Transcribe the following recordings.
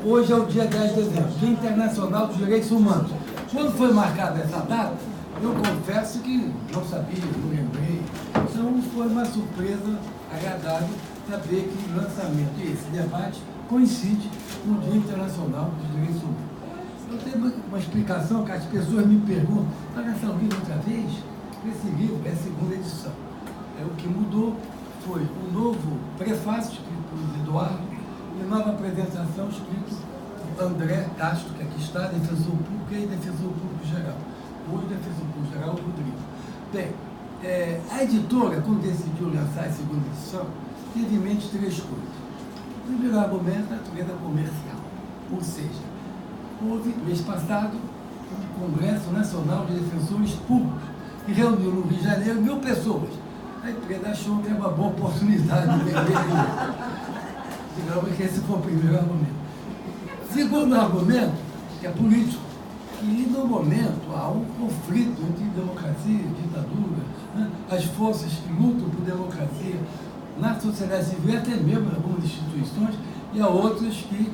Hoje é o dia 10 de dezembro, Dia Internacional dos Direitos Humanos. Quando foi marcada essa data, eu confesso que não sabia, não lembrei. Então foi uma surpresa agradável saber que o lançamento e esse debate coincide com o Dia Internacional dos Direitos Humanos. Eu tenho uma explicação que as pessoas me perguntam: vai lançar o livro outra vez? Esse livro é a segunda edição. O que mudou foi um novo prefácio escrito por Eduardo e nova apresentação escrito por André Castro, que aqui está, defensor público e defensor público geral. Hoje, defensor público geral, Rodrigo. Bem, a editora, quando decidiu lançar a segunda edição, teve em mente três coisas. O primeiro argumento é a natureza comercial, ou seja, houve, mês passado, um Congresso Nacional de Defensores Públicos, que reuniu no Rio de Janeiro 1.000 pessoas. A empresa achou que era uma boa oportunidade de vender livro. Digamos que esse foi o primeiro argumento. Segundo argumento, que é político, que no momento há um conflito entre democracia e ditadura, né? As forças que lutam por democracia na sociedade civil, até mesmo em algumas instituições, e há outras que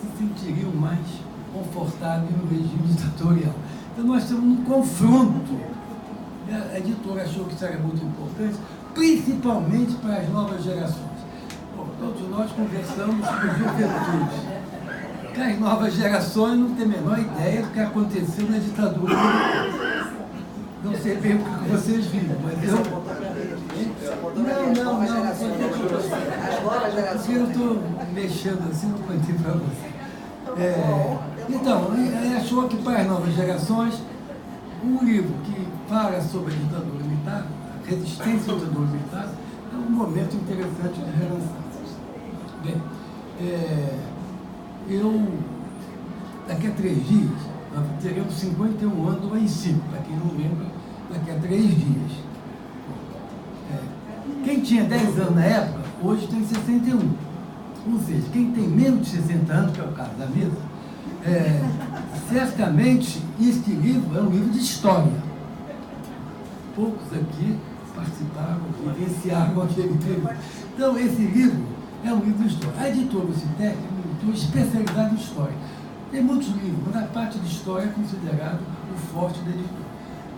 se sentiriam mais confortáveis no regime ditatorial. Então nós temos um confronto. A editora achou que isso era muito importante, principalmente para as novas gerações. Bom, todos nós conversamos com juventude. Que as novas gerações não têm a menor ideia do que aconteceu na ditadura. Não sei bem o que vocês viram, mas eu... Não. As novas gerações. Porque eu estou mexendo assim, não contei para você. Então, ele achou que para as novas gerações, um livro que fala sobre a ditadura militar, a resistência à ditadura militar, é um momento interessante de relançar. Bem, daqui a 3 dias, nós teremos 51 anos do AI-5, para quem não lembra, daqui a 3 dias. Quem tinha 10 anos na época, hoje tem 61. Ou seja, quem tem menos de 60 anos, que é o caso da mesa, certamente este livro é um livro de história. Poucos aqui participaram, vivenciaram aquele livro. Então, esse livro é um livro de história. A editora Citec é uma editora especializada em história. Tem muitos livros, mas a parte de história é considerado o forte da editora.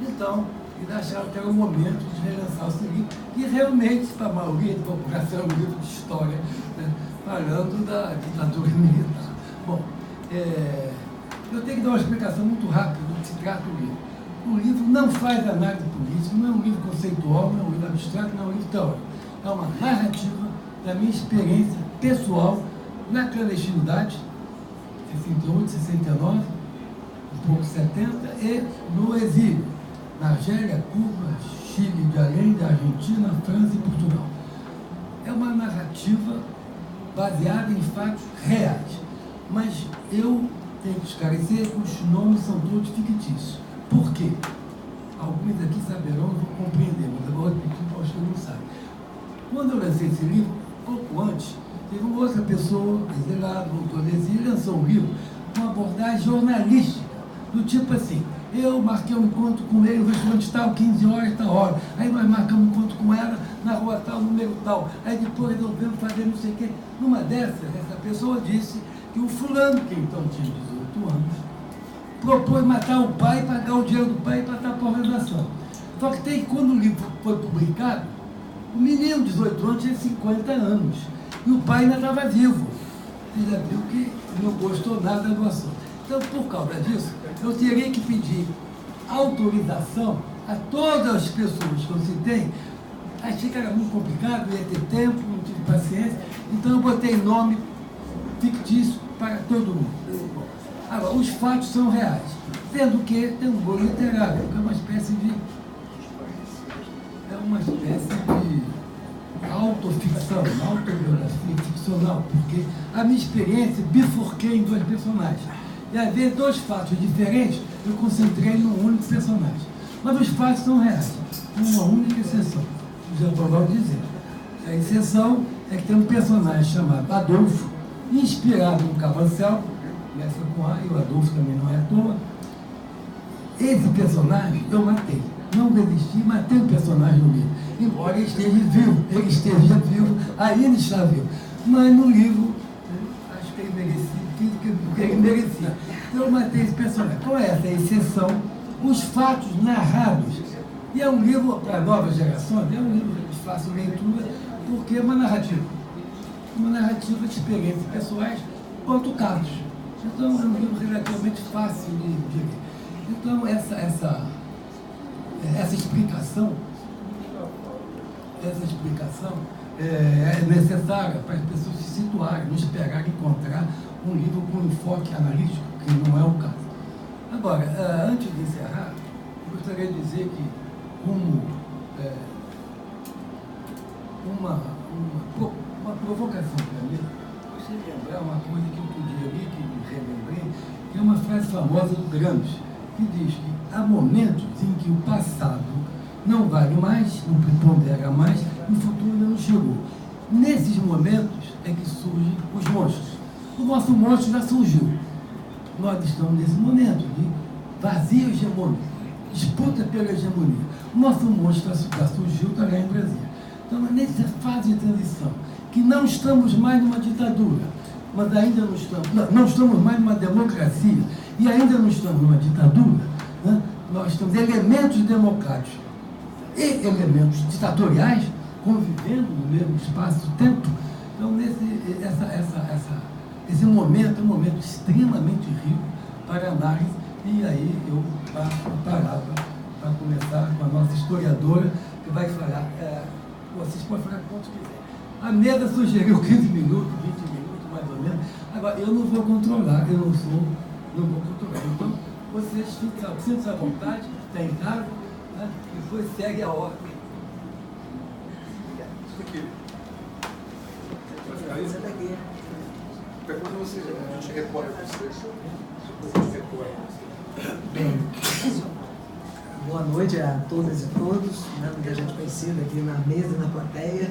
Então, eles acharam que era o momento de relançar esse livro, que realmente, para a maioria da população, é um livro de história, né, falando da ditadura militar. Bom, eu tenho que dar uma explicação muito rápida do que se trata o livro. O livro não faz análise política, não é um livro conceitual, não é um livro abstrato, não é um livro teórico. É uma narrativa da minha experiência pessoal na clandestinidade, 68, 69, um pouco 70, e no exílio, na Argélia, Cuba, Chile, de Allende, Argentina, França e Portugal. É uma narrativa baseada em fatos reais, mas eu tenho que esclarecer que os nomes são todos fictícios. Por quê? Alguns aqui saberão, vão compreender, mas eu vou repetir para os que não sabem. Quando eu lancei esse livro, pouco antes, teve uma outra pessoa, exilada, voltou do exílio, lançou um livro com uma abordagem jornalística, do tipo assim: eu marquei um encontro com ele no restaurante tal, 15 horas, tal hora. Aí nós marcamos um encontro com ela na rua tal, número tal. Aí depois resolvemos fazer não sei o quê. Numa dessas, essa pessoa disse que o fulano, que então tinha 18 anos, propôs matar o pai, pagar o dinheiro do pai e passar por organização. Só que quando o livro foi publicado, o menino de 18 anos tinha 50 anos. E o pai ainda estava vivo. Você já viu que não gostou nada do assunto. Então, por causa disso, eu teria que pedir autorização a todas as pessoas que eu citei. Achei que era muito complicado, ia ter tempo, não tive paciência. Então, eu botei nome fictício para todo mundo. Agora, os fatos são reais, sendo que tem um bolo literário, que é uma espécie de autoficção, autobiografia ficcional, porque a minha experiência bifurquei em 2 personagens. E às vezes 2 fatos diferentes eu concentrei num único personagem. Mas os fatos são reais, com uma única exceção. Já vou logo dizer. A exceção é que tem um personagem chamado Adolfo, inspirado no Carrossel, começa com A, e o Adolfo também não é à toa. Esse personagem eu matei. Não resisti, matei o personagem no livro. Embora ele esteja vivo, ainda está vivo. Mas no livro, acho que ele merecia ele merecia. Então eu matei esse personagem. Então essa é a exceção, os fatos narrados. E é um livro para novas gerações, é um livro de fácil leitura, porque é uma narrativa. Uma narrativa de experiências pessoais pontucados. Então é um livro relativamente fácil de ler. Então essa explicação é necessária para as pessoas se situarem, não esperar encontrar um livro com enfoque analítico, que não é o caso. Agora, antes de encerrar, eu gostaria de dizer que uma provocação para mim, você lembrar uma coisa que eu podia ali, que me relembrei, que é uma frase famosa do Gramsci, que diz que há momentos em que o passado não vale mais, não prepondera mais, e o futuro ainda não chegou. Nesses momentos é que surgem os monstros. O nosso monstro já surgiu. Nós estamos nesse momento de vazio hegemônico, disputa pela hegemonia. O nosso monstro já surgiu, está lá em Brasília. Então, nessa fase de transição, que não estamos mais numa ditadura, mas ainda não estamos mais numa democracia, e ainda não estamos numa ditadura, né? Nós temos elementos democráticos e elementos ditatoriais convivendo no mesmo espaço-tempo. Então, esse momento é um momento extremamente rico para análise, e aí eu passo a palavra para começar com a nossa historiadora, que vai falar, vocês podem falar quanto quiser. A mesa sugeriu 15 minutos, 20 minutos, mais ou menos. Agora, eu não vou controlar, não vou controlar. Então, vocês sintam-se à vontade, está em casa, né? Depois segue a ordem. Você daqui. Pergunta vocês, a gente recolhe vocês. Bem, boa noite a todas e todos, né? Muita gente conhecida aqui na mesa e na plateia,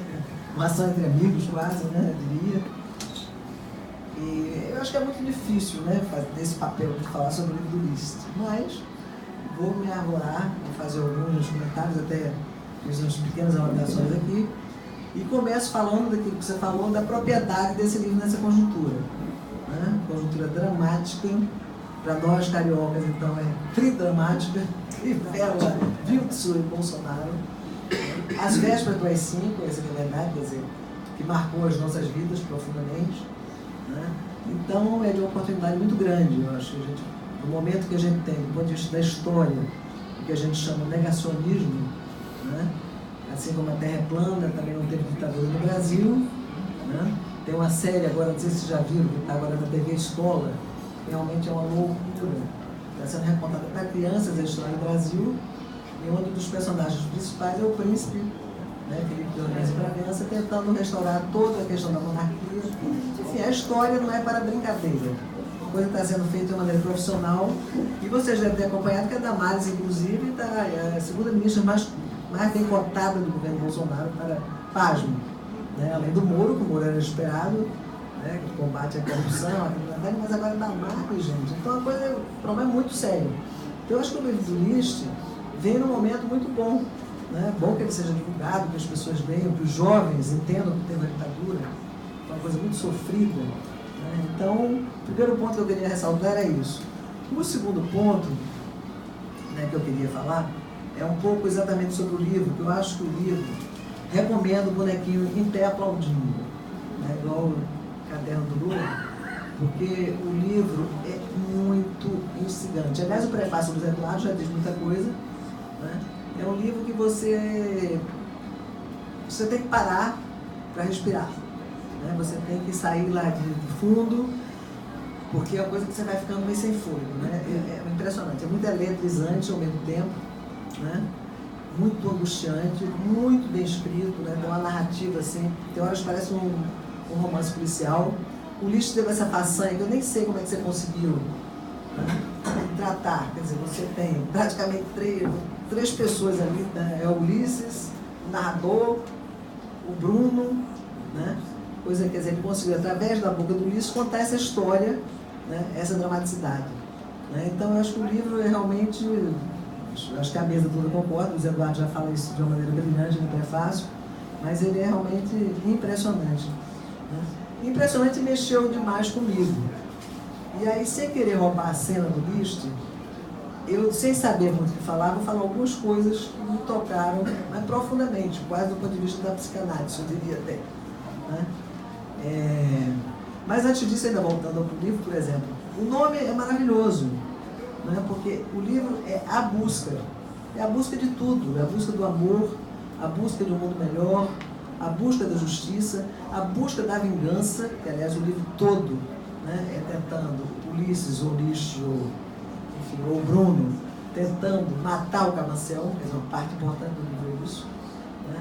uma ação entre amigos quase, né, eu diria. E eu acho que é muito difícil, né, fazer esse papel de falar sobre o livro do Ulisses, mas vou me arvorar, vou fazer alguns comentários, até fiz umas pequenas anotações aqui, e começo falando daquilo que você falou, da propriedade desse livro nessa conjuntura, né? Conjuntura dramática. Para nós, cariocas, então, é tridramática, Crivella, Wilson e Bolsonaro. As vésperas do AI-5, essa que é a verdade, quer dizer, que marcou as nossas vidas profundamente, né? Então, é de uma oportunidade muito grande, eu acho, no momento que a gente tem, do ponto de vista da história, o que a gente chama de negacionismo, né? Assim como a Terra é plana, também não teve ditadura no Brasil, né? Tem uma série agora, não sei se vocês já viram, que está agora na TV Escola, realmente é uma loucura. Está sendo recontada para crianças a história do Brasil, e um dos personagens principais é o príncipe, né, Felipe de Orleans e Bragança, tentando restaurar toda a questão da monarquia. Enfim, a história não é para brincadeira. A coisa está sendo feita de uma maneira profissional, e vocês devem ter acompanhado que a Damares, inclusive, é a segunda ministra mais bem cotada do governo Bolsonaro para pasmo, né? Além do Moro, que o Moro era esperado, né, que combate a corrupção, a criminalidade, mas agora dá marca, gente. Então o problema é muito sério. Então eu acho que o livro do Ulisses vem num momento muito bom, né? Bom que ele seja divulgado, que as pessoas leiam, que os jovens entendam que teve a ditadura, uma coisa muito sofrida, né? Então, o primeiro ponto que eu queria ressaltar era isso. O segundo ponto, né, que eu queria falar é um pouco exatamente sobre o livro, que eu acho que o livro recomendo o bonequinho em pé aplaudindo, né, igual o Caderno do Lula, porque o livro é muito instigante. Aliás, o prefácio do Zé Eduardo já diz muita coisa, né? É um livro que você tem que parar para respirar, né? Você tem que sair lá de fundo, porque é uma coisa que você vai ficando meio sem fôlego, né? É impressionante, é muito eletrizante ao mesmo tempo, né? Muito angustiante, muito bem escrito, né? Tem uma narrativa assim, tem horas que parece um romance policial. O Ulisses teve essa façanha, que eu nem sei como é que você conseguiu, né, tratar. Quer dizer, você tem praticamente três pessoas ali, né? É o Ulisses, o narrador, o Bruno, né? Coisa, quer dizer, ele conseguiu, através da boca do Ulisses, contar essa história, né? Essa dramaticidade, né? Então, eu acho que o livro é realmente, acho que a mesa toda concorda, o Zé Eduardo já fala isso de uma maneira brilhante no prefácio, mas ele é realmente impressionante, né? Impressionante, mexeu demais comigo. E aí, sem querer roubar a cena do Liszt, eu, sem saber muito o que falar, vou falar algumas coisas que me tocaram mais profundamente, quase do ponto de vista da psicanálise, eu diria até. Né? Mas antes disso, ainda voltando ao livro, por exemplo, o nome é maravilhoso, né? Porque o livro é a busca de tudo, é a busca do amor, a busca de um mundo melhor, a busca da justiça, a busca da vingança, que aliás o livro todo, né, é tentando, Ulisses, ou Liszt, ou Bruno, tentando matar o Camancel, que é uma parte importante do livro é isso, né?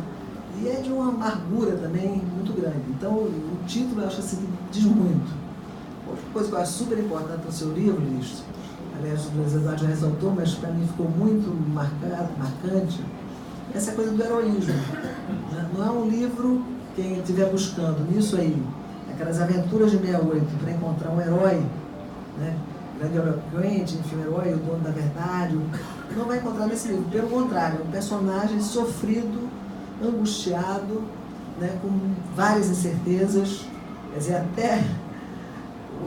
E é de uma amargura também muito grande. Então o título eu acho assim, diz muito. Outra coisa que eu acho super importante no seu livro, Liszt, aliás o Luiz Eduardo já ressaltou, mas para mim ficou muito marcante, essa coisa do heroísmo. Né? Não é um livro, quem estiver buscando nisso aí, aquelas aventuras de 68 para encontrar um herói, né? Grande eloquente, enfim, o herói, o dono da verdade, não vai encontrar nesse livro. Pelo contrário, é um personagem sofrido, angustiado, né? Com várias incertezas, quer dizer, até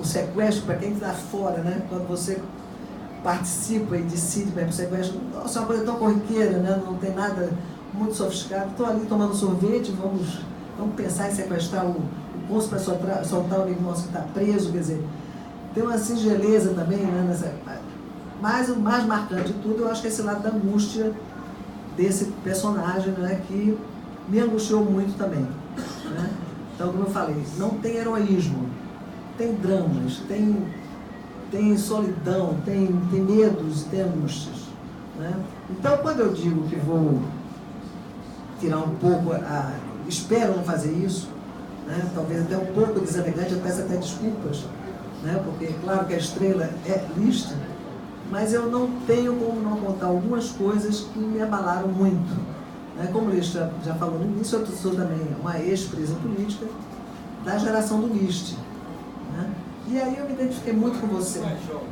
o sequestro, para quem está fora, né? Quando você participa e decide para ir para o sequestro, nossa, é uma coisa tão corriqueira, né? Não tem nada muito sofisticado. Estou ali tomando sorvete, vamos pensar em sequestrar o cônsul para soltar o amigo nosso que está preso, quer dizer, tem uma singeleza também, né? Mas o mais marcante de tudo, eu acho que é esse lado da angústia desse personagem, né? Que me angustiou muito também. Né? Então, como eu falei, não tem heroísmo, tem dramas, tem solidão, tem medos, tem angústias. Né? Então, quando eu digo que vou tirar um pouco, espero não fazer isso, né? Talvez até um pouco deselegante, eu peço até desculpas, né? Porque é claro que a estrela é Liszt, mas eu não tenho como não contar algumas coisas que me abalaram muito. Né? Como o Liszt já falou no início, eu sou também uma ex-presa política da geração do Liszt. Né? E aí eu me identifiquei muito com você,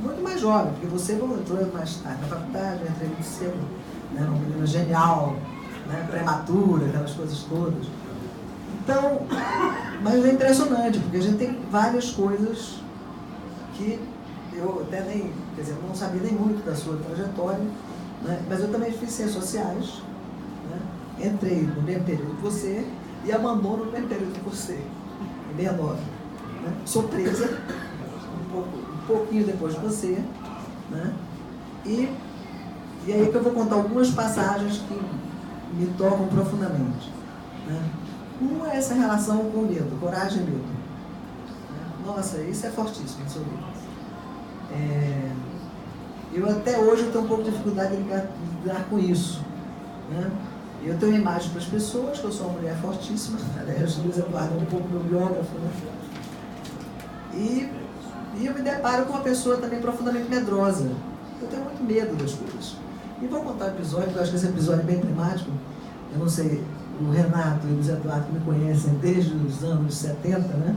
muito mais jovem, porque você entrou mais tarde na faculdade, eu entrei muito cedo, né? Uma menina genial, né? Prematura, aquelas coisas todas. Então, mas é impressionante, porque a gente tem várias coisas que eu até nem, quer dizer, não sabia nem muito da sua trajetória, né? Mas eu também fiz ciências sociais, né? Entrei no mesmo período que você e abandono no mesmo período que você, em 69. Né? Sou presa um pouquinho depois de você, né? E aí que eu vou contar algumas passagens que me tocam profundamente. Né? Uma é essa relação com medo, coragem e medo. Nossa, isso é fortíssimo no seu livro. Eu até hoje tenho um pouco de dificuldade de lidar com isso. Né? Eu tenho uma imagem para as pessoas, que eu sou uma mulher fortíssima, aliás, o Luiz Eduardo é um pouco meu biógrafo, né? E eu me deparo com uma pessoa também profundamente medrosa. Eu tenho muito medo das coisas. E vou contar um episódio, eu acho que esse episódio é bem emblemático. Eu não sei, o Renato e o Luiz Eduardo que me conhecem desde os anos 70, né?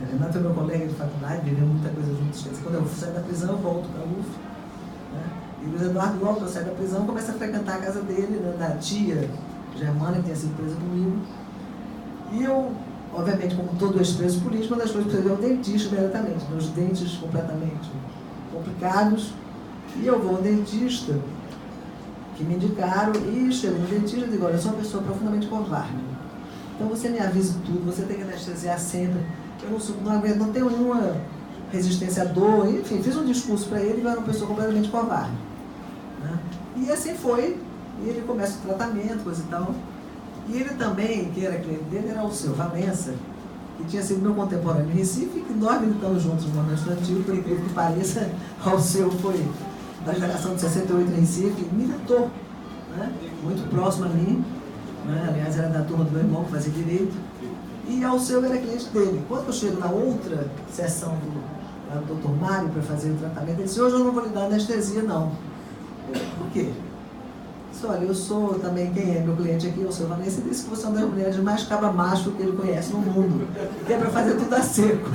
O Renato é meu colega de faculdade, viveu muita coisa juntos. Quando eu saio da prisão, eu volto para a UF. Né? E o Luiz Eduardo, logo que eu saio da prisão, começa a frequentar a casa dele, né? Da tia Germana, que tinha sido presa comigo. E eu, obviamente, como todo ex-preso político, uma das coisas que eu preciso é o dentista imediatamente, meus dentes completamente complicados. E eu vou ao dentista, que me indicaram, e chego no dentista e digo, olha, eu sou uma pessoa profundamente covarde. Então você me avisa tudo, você tem que anestesiar sempre. Eu não aguento, não tenho nenhuma resistência à dor, enfim, fiz um discurso para ele e eu era uma pessoa completamente covarde. Né? E assim foi, e ele começa o tratamento, coisa e tal. E ele também, que era cliente dele, era o seu Valença, que tinha sido meu contemporâneo em Recife, que nós militamos juntos no movimento estudantil, por incrível que pareça, ao seu foi da geração de 68 em Recife, militou, né? Muito próximo a mim, né? Aliás, era da turma do meu irmão, que fazia direito, e ao seu era cliente dele. Quando eu chego na outra sessão do Dr. Mário para fazer o tratamento, ele disse, hoje eu não vou lhe dar anestesia, não. Por quê? Disse, olha, eu sou também, quem é meu cliente aqui, o seu Vanessa, ele disse que você é uma das mulheres mais cabra macho que ele conhece no mundo, que é para fazer tudo a seco.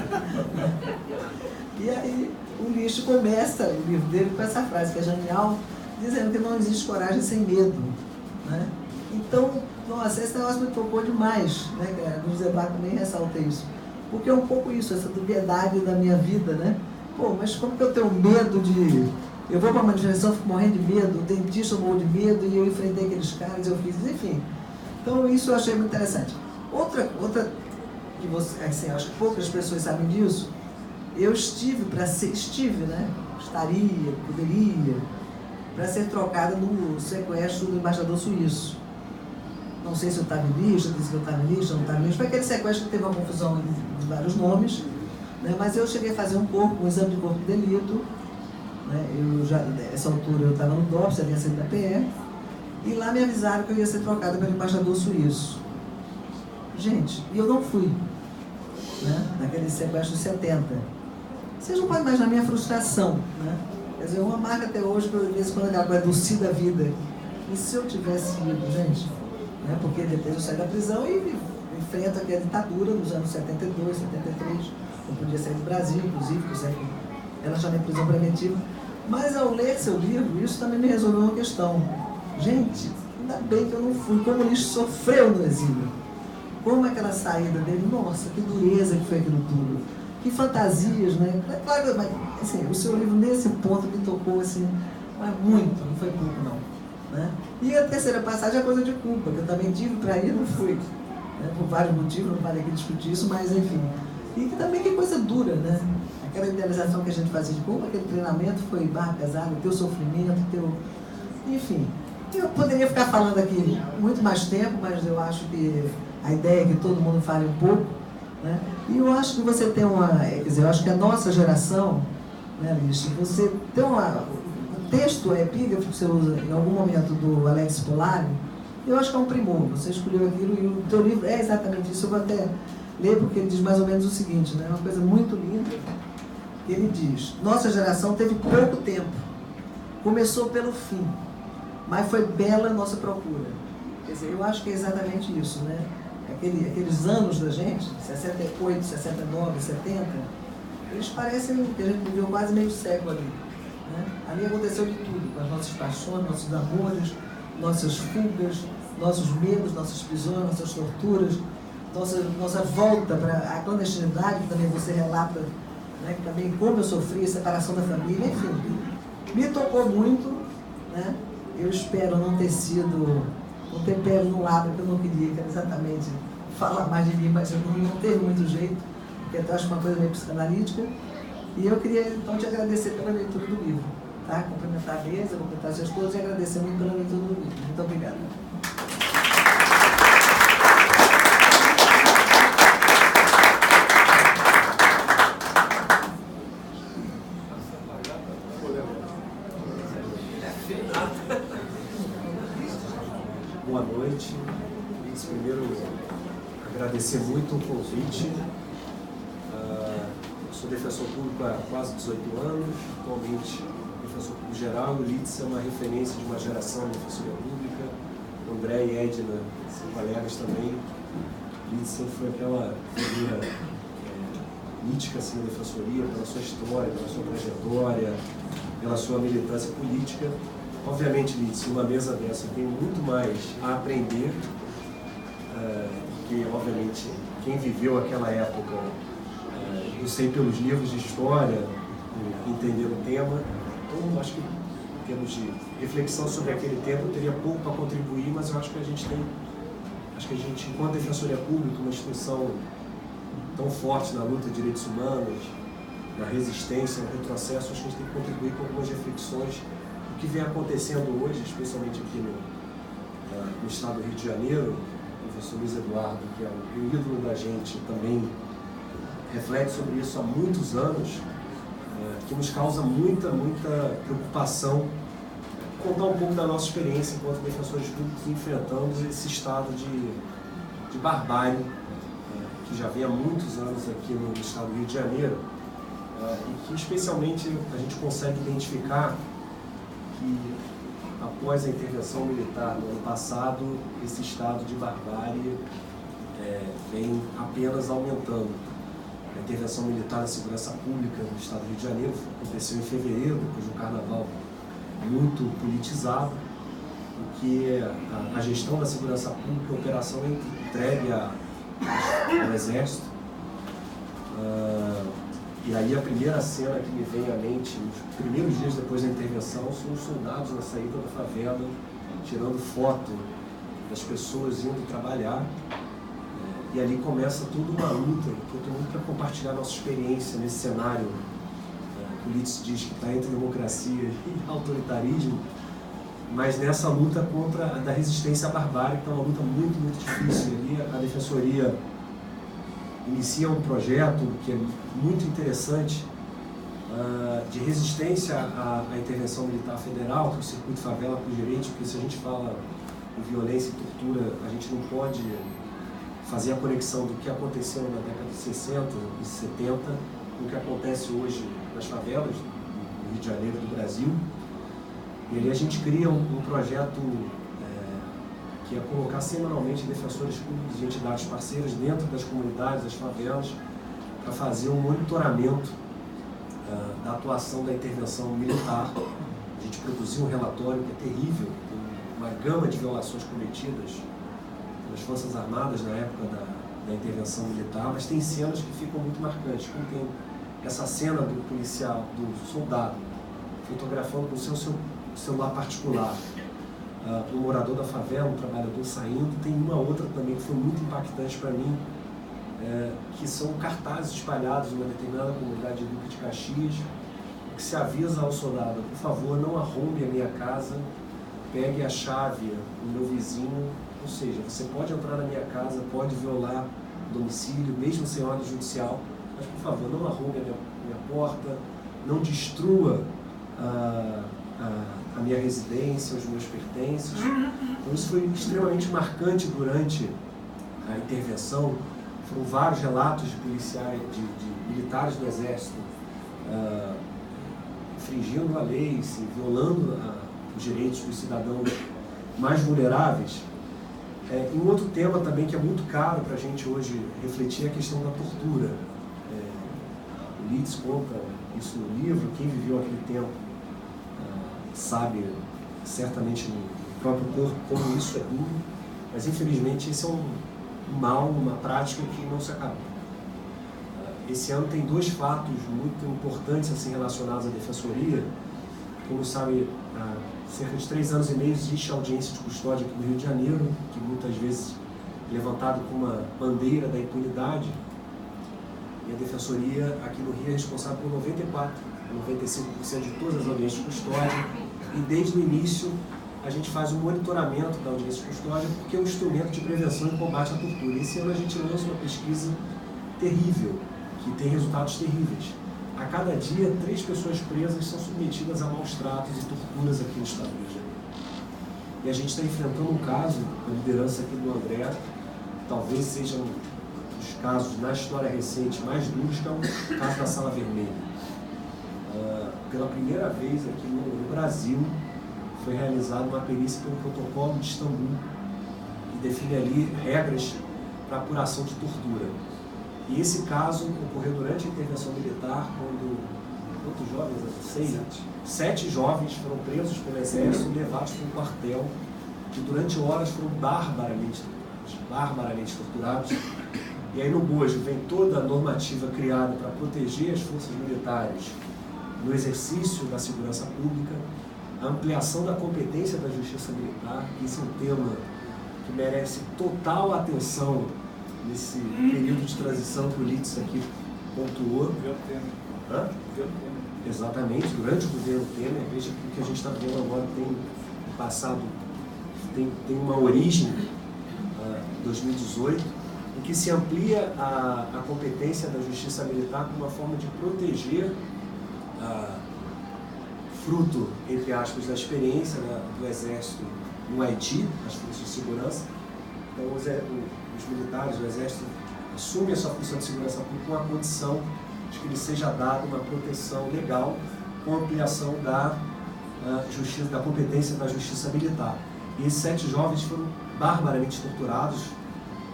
E aí o Liszt começa o livro dele com essa frase, que é genial, dizendo que não existe coragem sem medo. Né? Então, nossa, esse negócio me tocou demais, né? O José Bar também ressalta isso. Porque é um pouco isso, essa dubiedade da minha vida, né? Pô, mas como que eu tenho medo de... Eu vou para uma manifestação, fico morrendo de medo, o dentista morreu de medo e eu enfrentei aqueles caras, eu fiz, enfim. Então isso eu achei muito interessante. Outra que você, assim, acho que poucas pessoas sabem disso, eu estive, né? Estaria, poderia, para ser trocada no sequestro do embaixador suíço. Não sei se eu estava em lista, disse que eu estava em lista, não estava em lista. Foi aquele sequestro que teve uma confusão de vários nomes, né? Mas eu cheguei a fazer um exame de corpo de delito, né? Nessa altura eu estava no DOPS, havia saído da PE, e lá me avisaram que eu ia ser trocada pelo embaixador suíço. Gente, e eu não fui, né? Naquele sequestro de 70. Vocês não podem imaginar a minha frustração, né? Quer dizer, uma marca até hoje, que eu vejo quando aquela coisa do si da vida. E se eu tivesse ido, gente? Né? Porque depois eu saí da prisão e enfrento aqui a ditadura nos anos 72, 73. Eu podia sair do Brasil, inclusive, que eu saí relaxado em prisão preventiva. Mas ao ler seu livro, isso também me resolveu uma questão. Gente, ainda bem que eu não fui. Como o lixo sofreu no exílio. Como aquela saída dele, nossa, que dureza que foi aquilo tudo. Que fantasias, né? É claro, mas assim, o seu livro nesse ponto me tocou assim, mas muito, não foi pouco não. Né? E a terceira passagem é a coisa de culpa, que eu também tive para ir, não fui. Né? Por vários motivos, não parei aqui discutir isso, mas enfim. E que também que coisa dura, né? Aquela idealização que a gente fazia de culpa, aquele treinamento foi barra pesada, teu sofrimento, teu... Enfim. Eu poderia ficar falando aqui muito mais tempo, mas eu acho que a ideia é que todo mundo fale um pouco, né? E eu acho que você tem quer dizer, eu acho que a nossa geração, né, Lixe, você tem o texto, a epígrafe que você usa em algum momento do Alex Polari, eu acho que é um primor, você escolheu aquilo e o teu livro é exatamente isso. Eu vou até ler porque ele diz mais ou menos o seguinte, né, uma coisa muito linda, ele diz, nossa geração teve pouco tempo, começou pelo fim, mas foi bela a nossa procura. Quer dizer, eu acho que é exatamente isso, né? Aqueles anos da gente, 68, 69, 70, eles parecem que a gente viveu quase meio século ali. Né? Ali aconteceu de tudo, com as nossas paixões, nossos amores, nossas fugas, nossos medos, nossas prisões, nossas torturas, nossa volta para a clandestinidade, que também você relata, né? Que também como eu sofri, a separação da família, enfim. Me tocou muito, né? Eu espero não ter pego no lado que eu não queria, que era exatamente falar mais de mim, mas eu não teve muito jeito, porque eu acho uma coisa meio psicanalítica. E eu queria, então, te agradecer pela leitura do livro, tá? Cumprimentar a mesa, cumprimentar seus todos e agradecer muito pela leitura do livro. Muito obrigada. Boa noite. Primeiro, agradecer muito o convite. Sou defensor público há quase 18 anos, atualmente defensor público geral. O Litz é uma referência de uma geração de defensoria pública. O André e Edna são colegas também. O Litz foi aquela figura mítica assim, da defensoria, pela sua história, pela sua trajetória, pela sua militância política. Obviamente, Litz, uma mesa dessa eu tenho muito mais a aprender, porque, obviamente, quem viveu aquela época, eu sei pelos livros de história, entender o tema, então acho que em termos de reflexão sobre aquele tempo eu teria pouco para contribuir, mas eu acho que a gente, enquanto Defensoria Pública, uma instituição tão forte na luta de direitos humanos, na resistência, no retrocesso, acho que a gente tem que contribuir com algumas reflexões do que vem acontecendo hoje, especialmente aqui no estado do Rio de Janeiro. O professor Luiz Eduardo, que é o ídolo da gente, também reflete sobre isso há muitos anos, que nos causa muita preocupação contar um pouco da nossa experiência enquanto defensores públicos enfrentando esse estado de barbárie que já vem há muitos anos aqui no estado do Rio de Janeiro, e que especialmente a gente consegue identificar que após a intervenção militar no ano passado, esse estado de barbárie vem apenas aumentando. A intervenção militar na segurança pública no estado do Rio de Janeiro aconteceu em fevereiro, depois de um carnaval muito politizado, em que a gestão da segurança pública, a operação é entregue ao Exército, E aí a primeira cena que me vem à mente, nos primeiros dias depois da intervenção, são os soldados na saída da favela, tirando foto das pessoas indo trabalhar. E ali começa toda uma luta, todo mundo para compartilhar nossa experiência nesse cenário. O Ulisses diz que está entre democracia e autoritarismo, mas nessa luta contra a da resistência à barbárie, que é uma luta muito, muito difícil. Ali a Defensoria inicia um projeto que é muito interessante, de resistência à intervenção militar federal, que é o Circuito Favela por Direito, porque se a gente fala em violência e tortura, a gente não pode fazer a conexão do que aconteceu na década de 60 e 70 com o que acontece hoje nas favelas do Rio de Janeiro e do Brasil. E ali a gente cria um projeto que é colocar semanalmente defensores públicos e entidades parceiras dentro das comunidades, das favelas, para fazer um monitoramento da atuação da intervenção militar. A gente produziu um relatório que é terrível, com uma gama de violações cometidas pelas Forças Armadas na época da intervenção militar, mas tem cenas que ficam muito marcantes, como tem essa cena do policial, do soldado, fotografando com o seu celular particular, um morador da favela, um trabalhador saindo. Tem uma outra também que foi muito impactante para mim, que são cartazes espalhados numa determinada comunidade de Duque de Caxias, que se avisa ao soldado: por favor, não arrombe a minha casa, pegue a chave do meu vizinho. Ou seja, você pode entrar na minha casa, pode violar o domicílio, mesmo sem ordem judicial, mas por favor, não arrombe a minha porta, não destrua a minha residência, os meus pertences. Então isso foi extremamente marcante durante a intervenção. Foram vários relatos de policiais, de militares do Exército infringindo a lei, violando os direitos dos cidadãos mais vulneráveis. E um outro tema também que é muito caro para a gente hoje refletir é a questão da tortura. O Litz conta isso no livro. Quem viveu aquele tempo sabe certamente no próprio corpo como isso é duro, mas infelizmente esse é um mal, uma prática que não se acaba. Esse ano tem dois fatos muito importantes assim, relacionados à Defensoria. Como sabe, há cerca de 3 anos e meio existe a audiência de custódia aqui no Rio de Janeiro, que muitas vezes é levantado com uma bandeira da impunidade. E a Defensoria aqui no Rio é responsável por 94, 95% de todas as audiências de custódia. E desde o início a gente faz um monitoramento da audiência de custódia, porque é um instrumento de prevenção e combate à tortura. E esse ano a gente lança uma pesquisa terrível, que tem resultados terríveis. A cada dia, 3 pessoas presas são submetidas a maus tratos e torturas aqui no estado do Rio de Janeiro. E a gente está enfrentando um caso, a liderança aqui do André, talvez seja um dos casos na história recente mais duros, que é o caso da Sala Vermelha. Pela primeira vez aqui no Brasil, foi realizada uma perícia pelo Protocolo de Istambul, que define ali regras para apuração de tortura. E esse caso ocorreu durante a intervenção militar, quando quantos jovens? 7 jovens foram presos pelo Exército e levados para um quartel, que durante horas foram barbaramente torturados. E aí no bojo vem toda a normativa criada para proteger as forças militares no exercício da segurança pública, a ampliação da competência da justiça militar. Esse é um tema que merece total atenção nesse período de transição que o Litz aqui pontuou. Exatamente, durante o governo Temer. Veja que o que a gente está vendo agora tem passado, tem uma origem, 2018, em que se amplia a competência da justiça militar como uma forma de proteger, fruto, entre aspas, da experiência do Exército no Haiti, as forças de segurança. Então os militares do Exército assumem essa função de segurança pública com a condição de que lhe seja dada uma proteção legal com a ampliação da competência da justiça militar. E esses 7 jovens foram barbaramente torturados.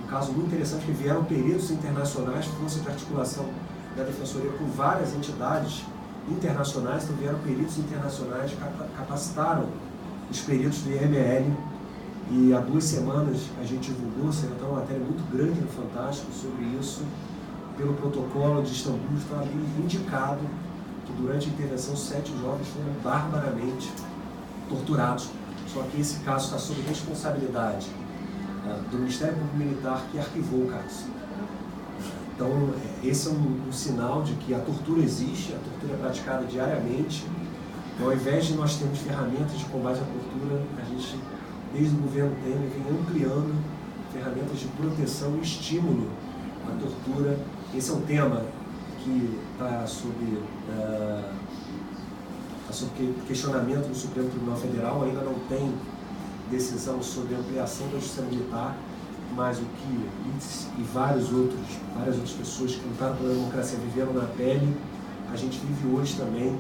Um caso muito interessante, que vieram peritos internacionais, força de articulação da Defensoria com várias entidades internacionais, então vieram peritos internacionais, capacitaram os peritos do IML. E há 2 semanas a gente divulgou, saiu uma matéria muito grande no Fantástico sobre isso, pelo protocolo de Istambul, está ali indicado que durante a intervenção 7 jovens foram barbaramente torturados. Só que esse caso está sob responsabilidade do Ministério Público Militar, que arquivou o caso. Então, esse é um sinal de que a tortura existe, a tortura é praticada diariamente. Então, ao invés de nós termos ferramentas de combate à tortura, a gente, desde o governo Temer, vem ampliando ferramentas de proteção e estímulo à tortura. Esse é um tema que está sob questionamento no Supremo Tribunal Federal. Ainda não tem decisão sobre a ampliação da justiça militar, mas o que e várias outras pessoas que lutaram pela democracia viveram na pele, a gente vive hoje também,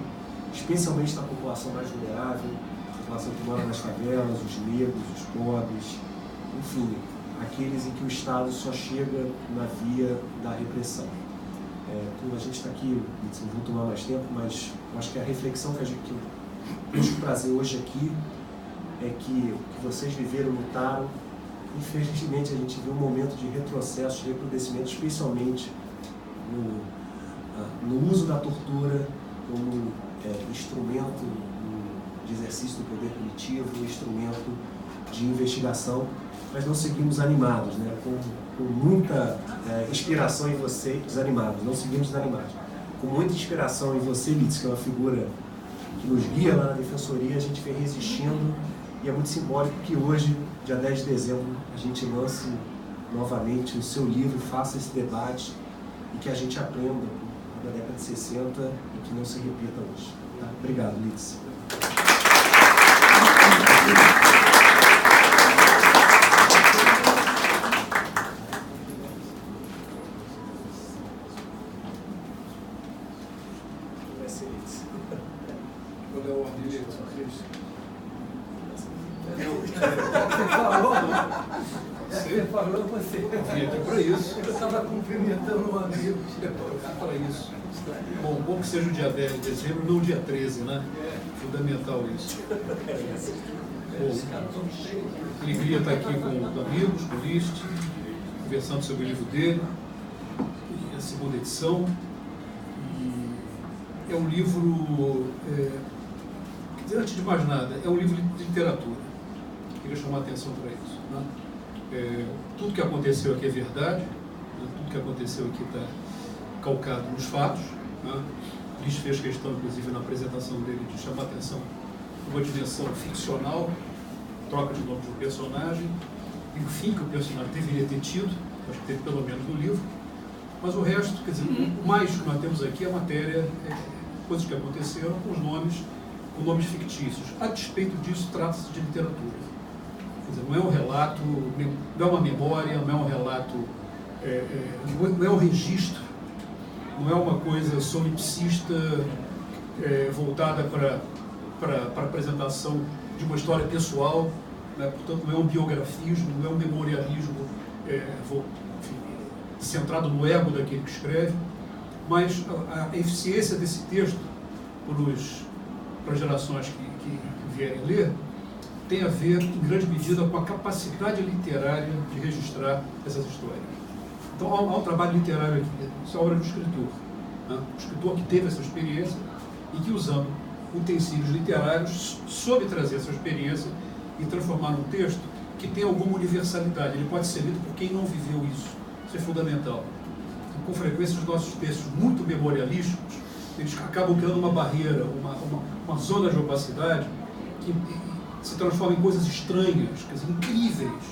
especialmente na população mais vulnerável, a população que mora nas favelas, os negros, os pobres, enfim, aqueles em que o Estado só chega na via da repressão. Como a gente está aqui, não vou tomar mais tempo, mas eu acho que a reflexão que eu puxo trazer hoje aqui é que o que vocês viveram, lutaram. Infelizmente, a gente viu um momento de retrocesso, de recrudescimento, especialmente no uso da tortura como instrumento de exercício do poder punitivo, instrumento de investigação. Mas não seguimos animados, né? Com muita inspiração em você, desanimados, não seguimos desanimados. Com muita inspiração em você, Litz, que é uma figura que nos guia lá na Defensoria, a gente vem resistindo. E é muito simbólico que hoje, dia 10 de dezembro, a gente lance novamente o seu livro, faça esse debate e que a gente aprenda da década de 60 e que não se repita hoje. Tá? Obrigado, Litz. Vai ser Litz. Qual é a ordem de Cristo? Você falou, você. É para isso. Eu estava cumprimentando um amigo. Para isso. Bom que seja o dia 10 de dezembro, não o dia 13, né? Fundamental isso. Bom, alegria estar aqui com amigos, com o List, conversando sobre o livro dele, a segunda edição. E é um livro, antes de mais nada, é um livro de literatura. Queria chamar a atenção para isso. Né? Tudo que aconteceu aqui é verdade, né? Tudo que aconteceu aqui está calcado nos fatos. Né? List fez questão, inclusive, na apresentação dele, de chamar a atenção para uma dimensão ficcional, troca de nome de um personagem, e o fim que o personagem deveria ter tido, acho que teve pelo menos no livro, mas o resto, quer dizer, o mais que nós temos aqui é a matéria, coisas que aconteceram com nomes fictícios. A despeito disso, trata-se de literatura. Quer dizer, não é um relato, não é uma memória, não é um relato, não é um registro, não é uma coisa solipsista voltada para a apresentação de uma história pessoal, né? Portanto, não é um biografismo, não é um memorialismo centrado no ego daquele que escreve, mas a eficiência desse texto para as gerações que vierem ler tem a ver, em grande medida, com a capacidade literária de registrar essas histórias. Então, há um trabalho literário aqui, isso é obra do escritor. Né? O escritor que teve essa experiência e que, usando utensílios literários, soube trazer essa experiência e transformar num texto que tem alguma universalidade. Ele pode ser lido por quem não viveu isso. Isso é fundamental. Com frequência, os nossos textos muito memorialísticos, eles acabam criando uma barreira, uma zona de opacidade que se transforma em coisas estranhas, quer dizer, incríveis,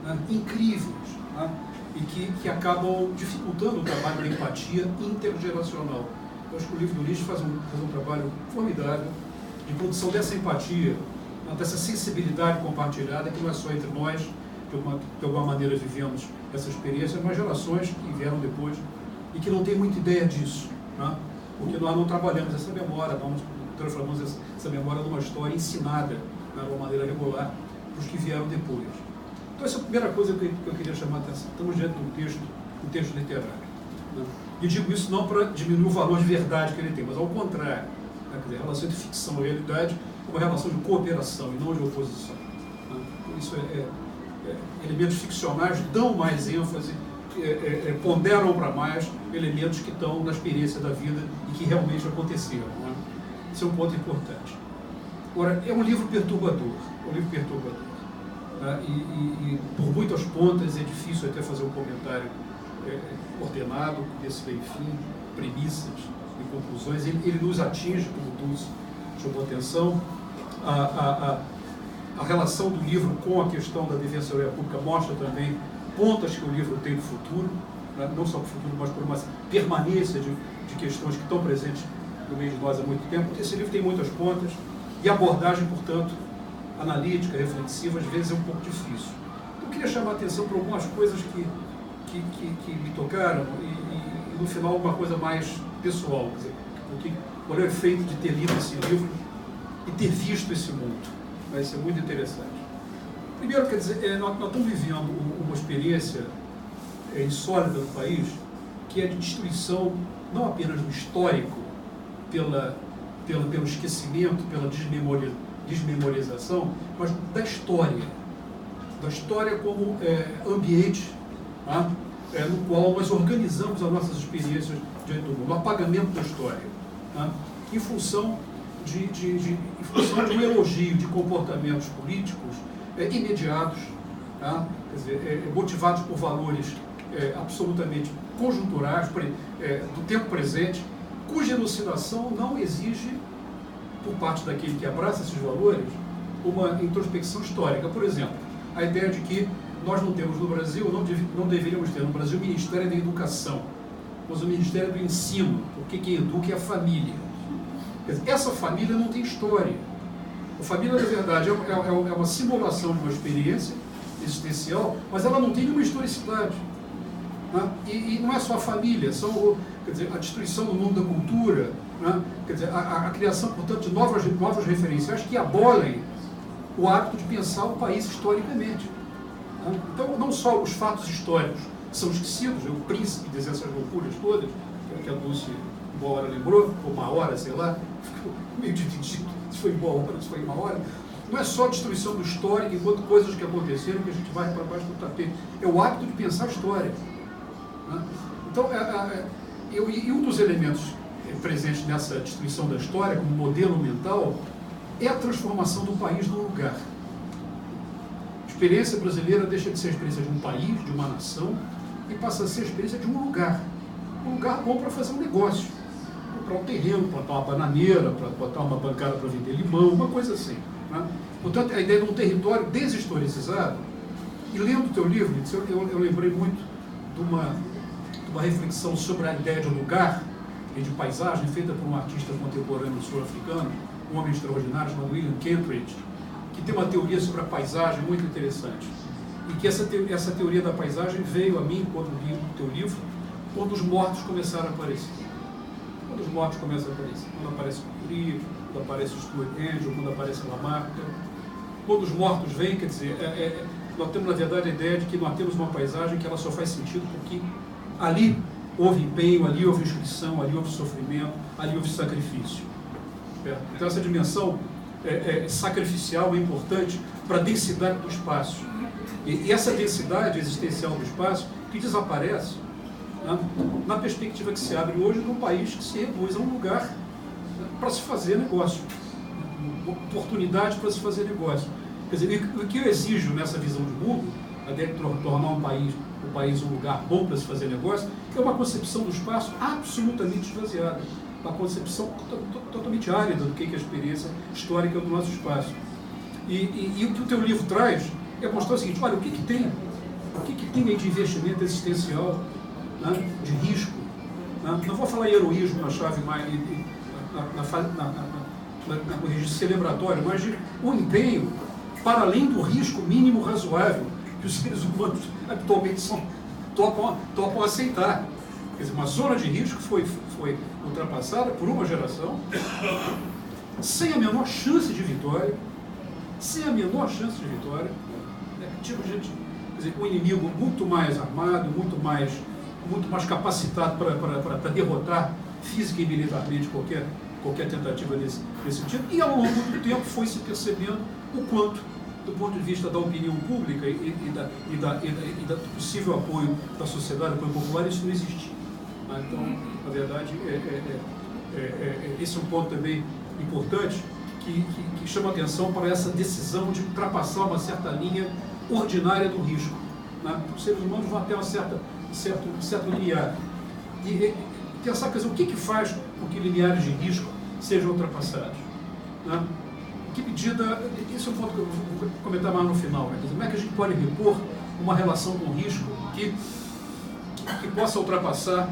né? Incríveis, né? E que acabam dificultando o trabalho da empatia intergeracional. Eu acho que o livro do List faz um trabalho formidável de produção dessa empatia, dessa sensibilidade compartilhada, que não é só entre nós, de alguma maneira vivemos essa experiência, mas gerações que vieram depois e que não têm muita ideia disso, né? Porque nós não trabalhamos essa memória, nós transformamos essa memória numa história ensinada, né, de uma maneira regular para os que vieram depois. Então essa é a primeira coisa que eu queria chamar a atenção. Estamos diante de um texto literário. Né? E digo isso não para diminuir o valor de verdade que ele tem, mas ao contrário. Né? Quer dizer, a relação entre ficção e realidade é uma relação de cooperação e não de oposição. Né? Então isso elementos ficcionais dão mais ênfase ponderam para mais elementos que estão na experiência da vida e que realmente aconteceram. Né? Esse é um ponto importante. Agora, é um livro perturbador, Né? E por muitas pontas é difícil até fazer um comentário ordenado, desse meio fim, premissas e conclusões. Ele nos atinge, como Dulce chamou atenção. A relação do livro com a questão da Defensoria Pública mostra também pontas que o livro tem no futuro, né? Não só para o futuro, mas por uma permanência de questões que estão presentes no meio de nós há muito tempo. Esse livro tem muitas pontas e a abordagem, portanto, analítica, reflexiva, às vezes é um pouco difícil. Eu queria chamar a atenção para algumas coisas que me tocaram e no final uma coisa mais pessoal, quer dizer, qual é o efeito de ter lido esse livro e ter visto esse mundo. Vai ser muito interessante. Primeiro, quer dizer, nós estamos vivendo uma experiência insólita no país, que é de destruição, não apenas do histórico, pelo esquecimento, pela desmemorização, mas da história como ambiente, tá? No qual nós organizamos as nossas experiências diante do mundo, o apagamento da história, tá? Em função de um elogio de comportamentos políticos imediatos, tá? Quer dizer, motivados por valores absolutamente conjunturais, do tempo presente, cuja elucidação não exige, por parte daquele que abraça esses valores, uma introspecção histórica. Por exemplo, a ideia de que nós não temos no Brasil, não deveríamos ter no Brasil o Ministério da Educação, mas o Ministério do Ensino, porque quem educa é a família. Quer dizer, essa família não tem história. A família, na verdade, é uma simulação de uma experiência existencial, mas ela não tem nenhuma historicidade. Né? E não é só a família, quer dizer, a destruição do mundo da cultura, né? Quer dizer, a criação, portanto, de novas referenciais que abolem o hábito de pensar o país historicamente. Né? Então, não só os fatos históricos são esquecidos, o príncipe dizer essas loucuras todas, que a Dulce, uma hora lembrou, ou uma hora, sei lá, ficou meio dividido, se foi uma hora, se foi uma hora. Não é só a destruição do histórico enquanto coisas que aconteceram que a gente vai para baixo do tapete. É o hábito de pensar a história. Né? Então, e um dos elementos presentes nessa destruição da história, como modelo mental, é a transformação do país num lugar. A experiência brasileira deixa de ser a experiência de um país, de uma nação, e passa a ser a experiência de um lugar. Um lugar bom para fazer um negócio. Para um terreno, plantar uma bananeira, para botar uma bancada para vender limão, uma coisa assim. Né? Portanto, a ideia de um território deshistoricizado. E lendo o teu livro, eu lembrei muito de uma reflexão sobre a ideia de lugar e de paisagem, feita por um artista contemporâneo sul-africano, um homem extraordinário, chamado William Kentridge, que tem uma teoria sobre a paisagem muito interessante. E que essa teoria da paisagem veio a mim, quando li o teu livro, quando os mortos começaram a aparecer. Quando os mortos começam a aparecer. Quando aparece o Curie, quando aparece o Stuart Angel, quando aparece a Lamarck. Quando os mortos vêm, quer dizer, nós temos, na verdade, a ideia de que nós temos uma paisagem que ela só faz sentido porque ali houve empenho, ali houve inscrição, ali houve sofrimento, ali houve sacrifício. Então essa dimensão sacrificial é importante para a densidade do espaço. E essa densidade existencial do espaço que desaparece, né, na perspectiva que se abre hoje num país que se reduz a um lugar para se fazer negócio. Oportunidade para se fazer negócio. Quer dizer, o que eu exijo nessa visão de mundo, a ideia de tornar um país um lugar bom para se fazer negócio, é uma concepção do espaço absolutamente esvaziada, uma concepção totalmente árida do que é a experiência histórica do nosso espaço. E o que o teu livro traz é mostrar o seguinte: olha, o que tem aí de investimento existencial, né, de risco, né? Não vou falar em heroísmo na chave mais no registro celebratório, mas de um empenho para além do risco mínimo razoável que os seres humanos habitualmente topam aceitar. Quer dizer, uma zona de risco foi ultrapassada por uma geração sem a menor chance de vitória, tipo gente, quer dizer, um inimigo muito mais armado, muito mais capacitado para derrotar física e militarmente qualquer tentativa nesse sentido, e ao longo do tempo foi se percebendo o quanto do ponto de vista da opinião pública e do possível apoio da sociedade, apoio popular, isso não existia. Então, na verdade, esse é um ponto também importante que chama atenção para essa decisão de ultrapassar uma certa linha ordinária do risco. Os seres humanos vão até um certo limiar. E pensar, quer dizer, o que faz com que limiares de risco sejam ultrapassados? Em que medida, esse é um ponto que eu vou comentar mais no final, quer dizer, como é que a gente pode repor uma relação com risco que possa ultrapassar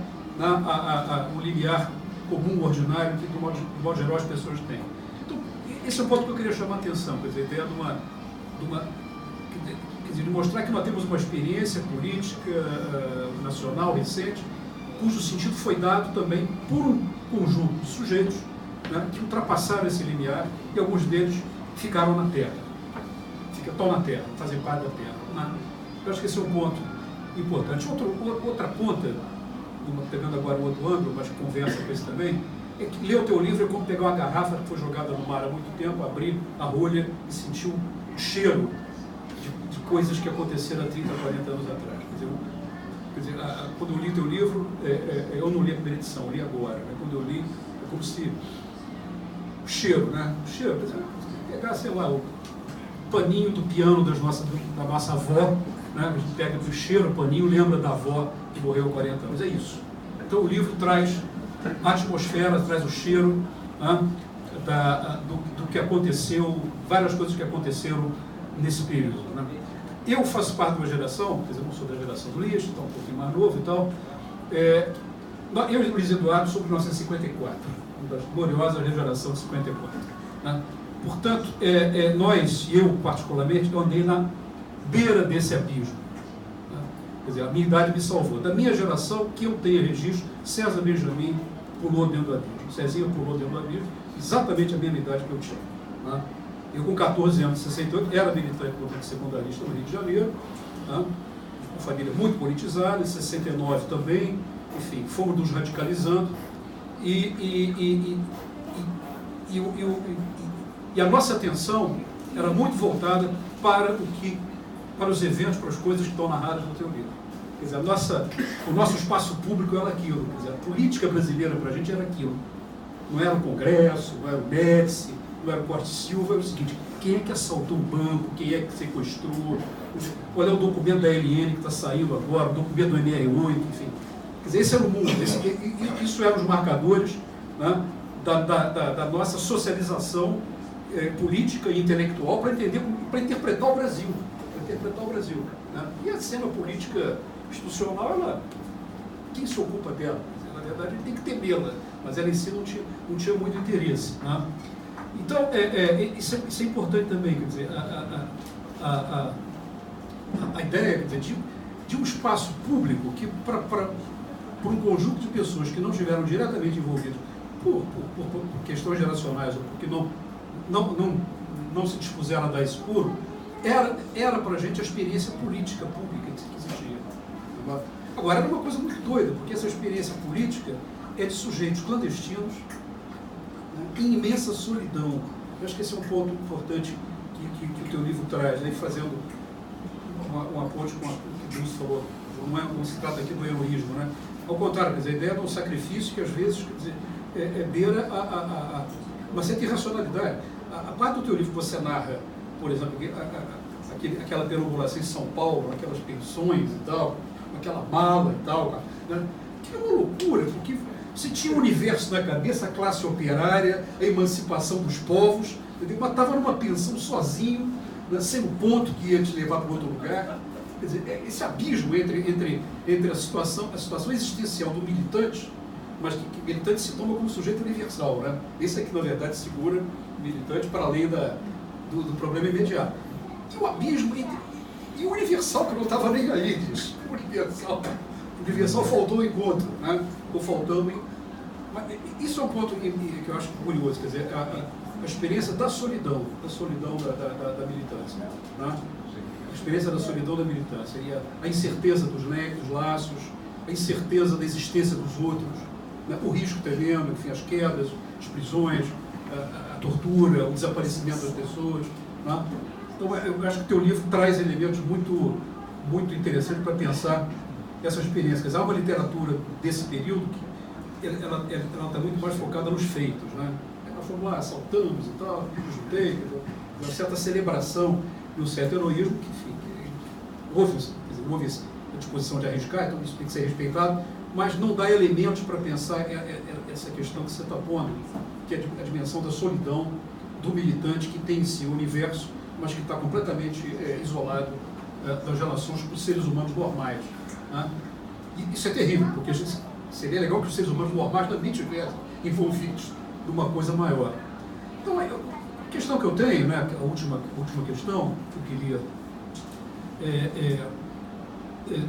o limiar comum, ordinário, que, do modo geral, as pessoas têm. Então, esse é um ponto que eu queria chamar a atenção, quer dizer, a ideia de mostrar que nós temos uma experiência política nacional recente, cujo sentido foi dado também por um conjunto de sujeitos, né, que ultrapassaram esse limiar e alguns deles ficaram na Terra. Estão na Terra, fazem parte da Terra. Né? Eu acho que esse é um ponto importante. Outra ponta, pegando agora o outro ângulo, mas que conversa com esse também, é que ler o teu livro é como pegar uma garrafa que foi jogada no mar há muito tempo, abrir a rolha e sentir um cheiro de coisas que aconteceram há 30, 40 anos atrás. Quer dizer, quando eu li teu livro, eu não li a primeira edição, eu li agora. Né? Quando eu li, é como se o cheiro, né? O cheiro, quer dizer, pegar, sei lá, o paninho do piano da nossa avó, né? A gente pega do cheiro, o paninho, lembra da avó que morreu há 40 anos. É isso. Então o livro traz a atmosfera, traz o cheiro, né? do que aconteceu, várias coisas que aconteceram nesse período. Né? Eu faço parte de uma geração, quer dizer, eu não sou da geração do lixo, então um pouquinho mais novo e tal. Eu e o Luiz Eduardo somos de 1954, uma das gloriosas geração de 54. Né? Portanto, nós, e eu particularmente, eu andei na beira desse abismo. Né? Quer dizer, a minha idade me salvou. Da minha geração, que eu tenho registro, César Benjamin pulou dentro do abismo. Cezinha pulou dentro do abismo, exatamente a mesma idade que eu tinha. Né? Eu, com 14 anos, 68, era militante do movimento secundarista no Rio de Janeiro, né? Uma família muito politizada, em 69 também, enfim, fomos nos radicalizando, e a nossa atenção era muito voltada para os eventos, para as coisas que estão narradas no teu livro. Quer dizer, o nosso espaço público era aquilo, quer dizer, a política brasileira para a gente era aquilo. Não era o Congresso, não era o Médici, não era o Corte Silva, era o seguinte: quem é que assaltou o banco, quem é que sequestrou, qual é o documento da LN que está saindo agora, o documento do MR8, enfim. Quer dizer, esse era o mundo, isso eram os marcadores, né, da nossa socialização política e intelectual para interpretar o Brasil. Né? E a cena política institucional, quem se ocupa dela? Na verdade, ele tem que temê-la, mas ela em si não tinha muito interesse. Né? Então, isso é importante também, quer dizer, a ideia, quer dizer, de um espaço público que, para um conjunto de pessoas que não estiveram diretamente envolvidas por questões geracionais, ou porque não se dispuseram a dar esse furo, era para a gente a experiência política pública que existia. Agora, era uma coisa muito doida, porque essa experiência política é de sujeitos clandestinos, em imensa solidão. Eu acho que esse é um ponto importante que o teu livro traz, né? Fazendo uma ponte com o que o Bruce falou. Não se trata aqui do heroísmo, né? Ao contrário, quer dizer, a ideia de um sacrifício que às vezes, quer dizer, beira uma certa irracionalidade. A parte do teu livro que você narra, por exemplo, aquela perambulação em São Paulo, aquelas pensões e tal, aquela mala e tal, né? Que é uma loucura, porque você tinha o universo na cabeça, a classe operária, a emancipação dos povos, mas estava numa pensão sozinho, né, sem o ponto que ia te levar para outro lugar. Quer dizer, esse abismo entre a situação existencial do militante, mas que o militante se toma como sujeito universal, né? Esse é que, na verdade, segura o militante para além do problema imediato. E o abismo e o universal, que não estava nem aí, disso. O universal faltou o encontro, né? Ficou faltando. Mas isso é um ponto que eu acho curioso, quer dizer, a experiência da solidão da militância. Né? A experiência da solidão da militância, e a incerteza dos laços, a incerteza da existência dos outros, né? O risco tremendo, enfim, as quedas, as prisões, a tortura, o desaparecimento das pessoas. Né? Então, eu acho que o teu livro traz elementos muito, muito interessantes para pensar essa experiência. Quer dizer, há uma literatura desse período que ela está muito mais focada nos feitos, né? Nós fomos lá, assaltamos e tal, juntei, uma certa celebração e um certo heroísmo que, enfim, houve a disposição de arriscar, então isso tem que ser respeitado, mas não dá elementos para pensar essa questão que você está pondo, que é a dimensão da solidão do militante que tem em si o universo, mas que está completamente isolado das relações com os seres humanos normais. Né? E isso é terrível, porque seria legal que os seres humanos normais também estivessem envolvidos numa coisa maior. Então, a questão que eu tenho, né, a última questão que eu queria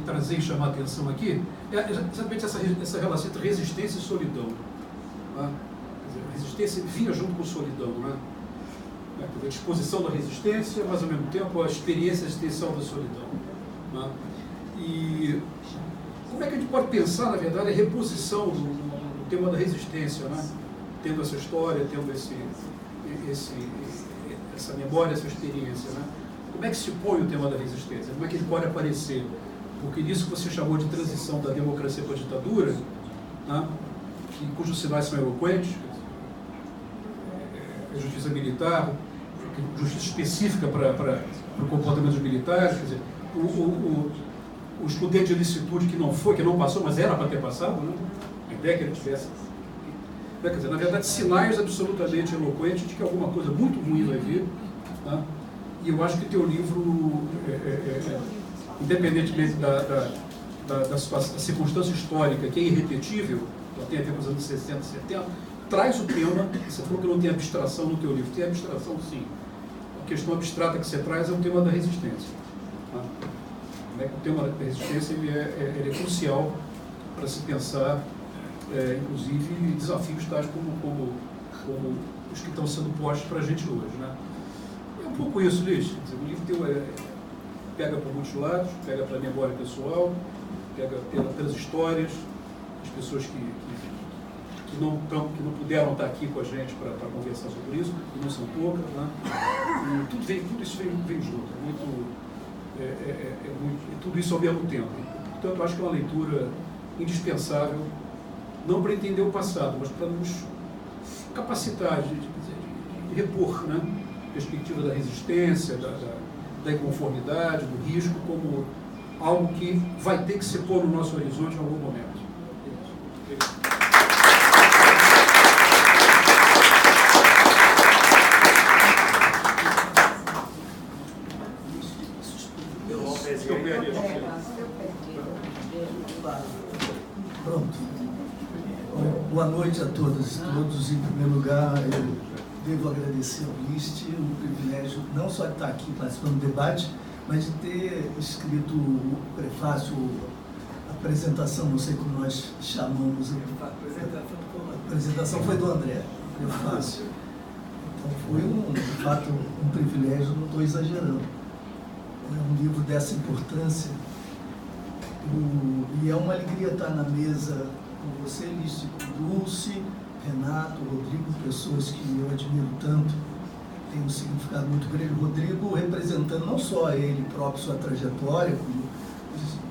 trazer e chamar a atenção aqui, é exatamente essa relação entre resistência e solidão. Né? Quer dizer, a resistência vinha junto com solidão, né? A disposição da resistência, mas ao mesmo tempo a experiência existencial da solidão. Né? E como é que a gente pode pensar, na verdade, a reposição do tema da resistência, né? Tendo essa história, tendo essa memória, essa experiência, né? Como é que se põe o tema da resistência? Como é que ele pode aparecer? Porque nisso que você chamou de transição da democracia para a ditadura, né? Cujos sinais são eloquentes, a justiça militar, justiça específica para o comportamento dos militares, quer dizer, o excludente de licitude que não passou, mas era para ter passado, né? A ideia que ele tivesse. Quer dizer, na verdade, sinais absolutamente eloquentes de que alguma coisa muito ruim vai vir. Tá? E eu acho que o teu livro, independentemente da circunstância histórica, que é irrepetível, tem a ver com os anos 60, 70, traz o tema. Você falou que não tem abstração no teu livro. Tem abstração, sim. A questão abstrata que você traz é o tema da resistência. Tá? O tema da resistência ele é crucial para se pensar, inclusive, desafios tais como os que estão sendo postos para a gente hoje. Né? É um pouco isso, Luiz. Quer dizer, o livro teu pega por muitos lados, pega pela memória pessoal, pega pelas histórias, as pessoas que não puderam estar aqui com a gente para conversar sobre isso, que não são poucas, né? E tudo isso vem junto, tudo isso ao mesmo tempo. Portanto, eu acho que é uma leitura indispensável, não para entender o passado, mas para nos capacitar de repor, né? A perspectiva da resistência, da inconformidade, do risco, como algo que vai ter que se pôr no nosso horizonte em algum momento. Pronto. Boa noite a todas e todos. Em primeiro lugar, eu devo agradecer ao LIST o privilégio não só de estar aqui participando do debate, mas de ter escrito o prefácio, a apresentação, não sei como nós chamamos. A apresentação foi do André, o prefácio. Então foi, de fato, um privilégio, não estou exagerando. É um livro dessa importância. E é uma alegria estar na mesa com você, Lício, Dulce, Renato, Rodrigo, pessoas que eu admiro tanto, tem um significado muito grande. Rodrigo representando não só ele próprio, sua trajetória, como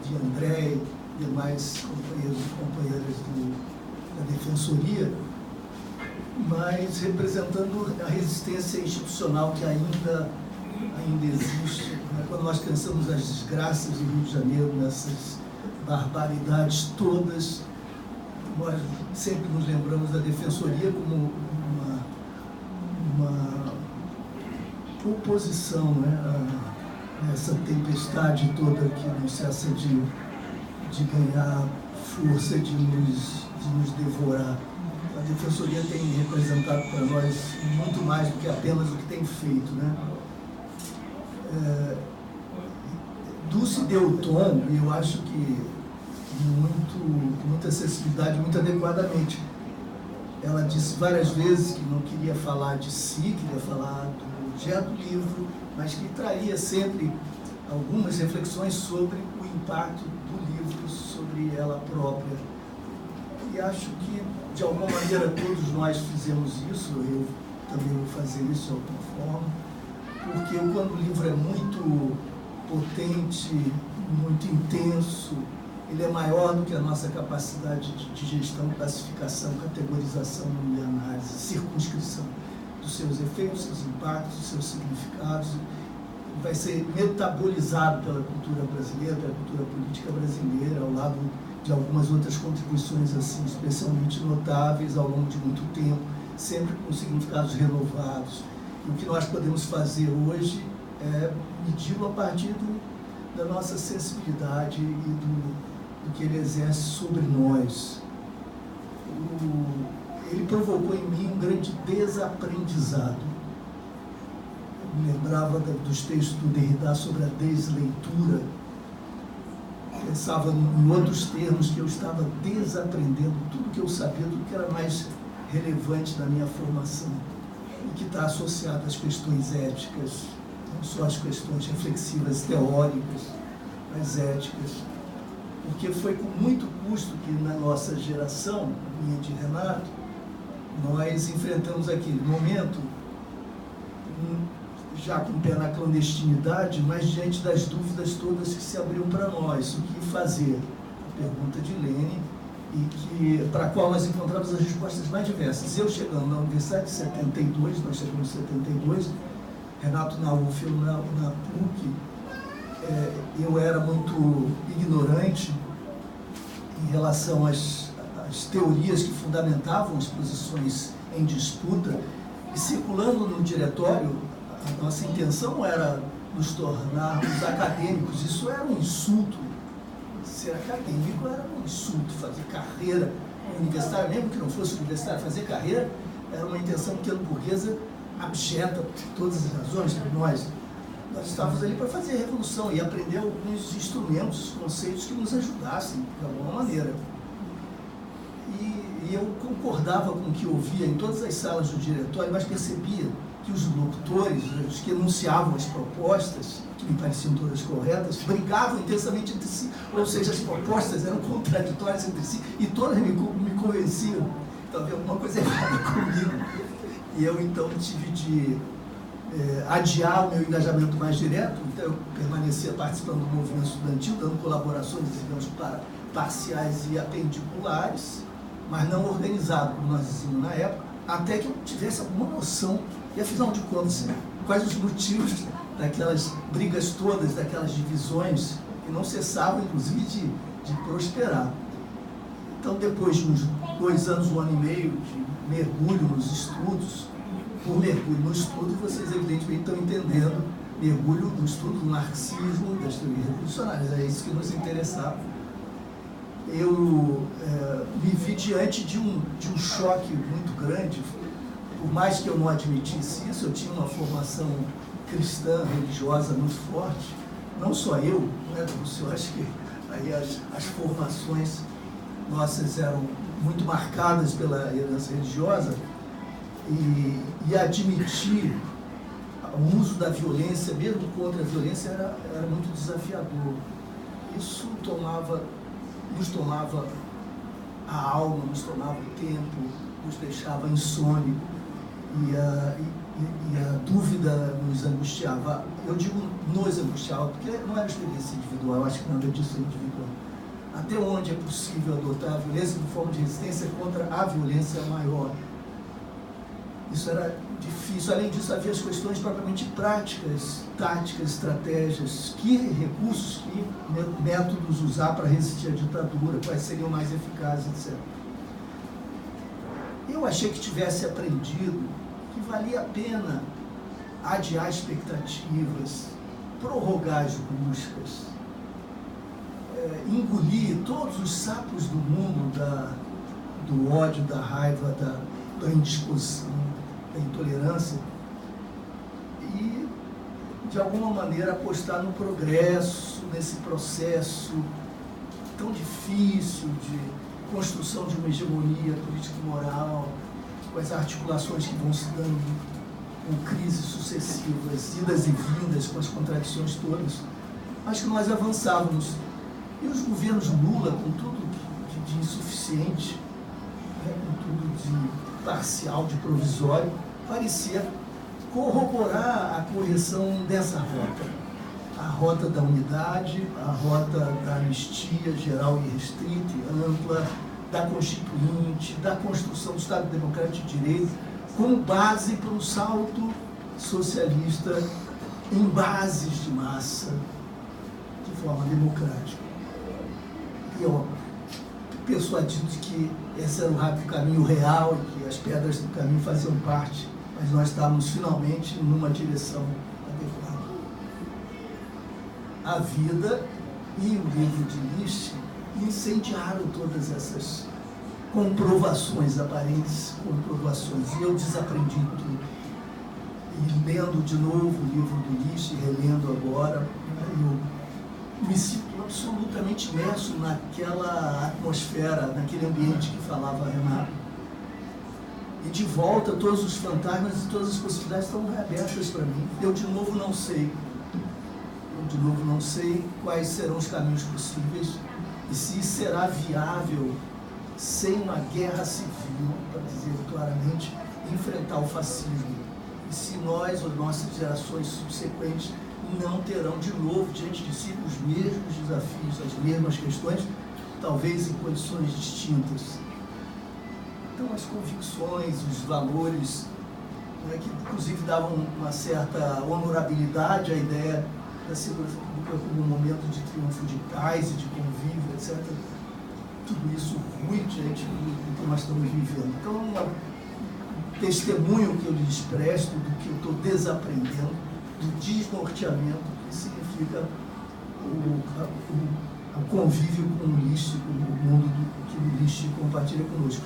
de André e demais companheiros e companheiras da Defensoria, mas representando a resistência institucional que ainda existe. Né? Quando nós pensamos nas desgraças do Rio de Janeiro, nessas barbaridades todas, nós sempre nos lembramos da Defensoria como uma oposição, né, a essa tempestade toda que não cessa de ganhar força, de nos devorar. A Defensoria tem representado para nós muito mais do que apenas o que tem feito, né? Dulce deu o tom, e eu acho que muita acessibilidade, muito adequadamente. Ela disse várias vezes que não queria falar de si, queria falar do objeto do livro, mas que traria sempre algumas reflexões sobre o impacto do livro sobre ela própria. E acho que, de alguma maneira, todos nós fizemos isso, eu também vou fazer isso de alguma forma. porque quando o livro é muito potente, muito intenso, ele é maior do que a nossa capacidade de gestão, classificação, categorização e análise, circunscrição dos seus efeitos, seus impactos, seus significados. Vai ser metabolizado pela cultura brasileira, pela cultura política brasileira, ao lado de algumas outras contribuições assim, especialmente notáveis ao longo de muito tempo, sempre com significados renovados. E o que nós podemos fazer hoje é medi-lo a partir da nossa sensibilidade e do que ele exerce sobre nós. Ele provocou em mim um grande desaprendizado. Eu me lembrava dos textos do Derrida sobre a desleitura. Pensava em outros termos que eu estava desaprendendo tudo que eu sabia, tudo que era mais relevante na minha formação e que está associado às questões éticas, não só às questões reflexivas, teóricas, mas éticas. Porque foi com muito custo que na nossa geração, minha de Renato, nós enfrentamos aquele momento já com o pé na clandestinidade, mas diante das dúvidas todas que se abriam para nós, o que fazer? A pergunta de Lênin, e para a qual nós encontramos as respostas mais diversas. Eu chegando na Universidade de 72, nós chegamos em 72, Renato na UF, eu na PUC, eu era muito ignorante em relação às teorias que fundamentavam as posições em disputa, e circulando no diretório, a nossa intenção não era nos tornarmos acadêmicos, isso era um insulto. Ser acadêmico era um insulto, fazer carreira universitária, mesmo que não fosse universitário, fazer carreira era uma intenção pequeno-burguesa abjeta por todas as razões. Nós estávamos ali para fazer a revolução e aprender alguns instrumentos, conceitos que nos ajudassem de alguma maneira. E eu concordava com o que ouvia em todas as salas do diretório, mas percebia que os locutores, os que enunciavam as propostas, que me pareciam todas corretas, brigavam intensamente entre si, ou seja, as propostas eram contraditórias entre si e todas me convenciam. Então havia alguma coisa errada comigo. E eu então tive de adiar o meu engajamento mais direto, então eu permanecia participando do movimento estudantil, dando colaborações, digamos, para parciais e apendiculares, mas não organizado, como nós dizíamos na época, até que eu tivesse alguma noção, e afinal de contas, quais os motivos daquelas brigas todas, daquelas divisões, que não cessavam, inclusive, de prosperar. Então, depois de uns 2 anos, 1 ano e meio de mergulho nos estudos, por mergulho no estudo, vocês evidentemente estão entendendo, mergulho no estudo do marxismo, das teorias revolucionárias, é isso que nos interessava. Eu me vi diante de um choque muito grande, por mais que eu não admitisse isso, eu tinha uma formação cristã, religiosa muito forte, não só eu, né, eu acho que aí as formações nossas eram muito marcadas pela herança religiosa, e admitir o uso da violência, mesmo contra a violência, era muito desafiador. Isso nos tomava a alma, nos tomava o tempo, nos deixava insone, e a dúvida nos angustiava. Eu digo nos angustiava, porque não era experiência individual, eu acho que nada disso é individual. Até onde é possível adotar a violência como forma de resistência contra a violência maior. Isso era difícil. Além disso, havia as questões propriamente práticas, táticas, estratégias, que recursos, que métodos usar para resistir à ditadura, quais seriam mais eficazes, etc. Eu achei que tivesse aprendido que valia a pena adiar expectativas, prorrogar as buscas, engolir todos os sapos do mundo do ódio, da raiva, da indisposição, da intolerância, e de alguma maneira apostar no progresso, nesse processo tão difícil de construção de uma hegemonia política e moral, com as articulações que vão se dando com crises sucessivas, idas e vindas, com as contradições todas, mas que nós avançávamos. E os governos Lula, com tudo de insuficiente, né, com tudo de parcial, de provisório, parecia corroborar a correção dessa rota. A rota da unidade, a rota da anistia geral e restrita e ampla, da Constituinte, da construção do Estado Democrático de Direito, como base para um salto socialista em bases de massa, de forma democrática. E eu, persuadido de que esse era o caminho real e que as pedras do caminho faziam parte, mas nós estávamos finalmente numa direção adequada. A vida e o livro de Nietzsche incendiaram todas essas comprovações, aparentes comprovações, e eu desaprendi tudo. E lendo de novo o livro do Nietzsche, relendo agora, eu me sinto absolutamente imerso naquela atmosfera, naquele ambiente que falava Renato. E de volta, todos os fantasmas e todas as possibilidades estão abertas para mim. Eu de novo não sei. Quais serão os caminhos possíveis e se será viável, sem uma guerra civil, para dizer claramente, enfrentar o fascismo. E se nós, ou nossas gerações subsequentes, não terão de novo diante de si os mesmos desafios, as mesmas questões, talvez em condições distintas. Então as convicções, os valores, né, que inclusive davam uma certa honorabilidade à ideia da segurança pública como um momento de triunfo de paz e de convívio, etc. Tudo isso ruim diante do que nós estamos vivendo. Então, um testemunho que eu lhes presto do que eu estou desaprendendo, do desnorteamento que significa o convívio com o Nietzsche, com o mundo que o Nietzsche compartilha conosco.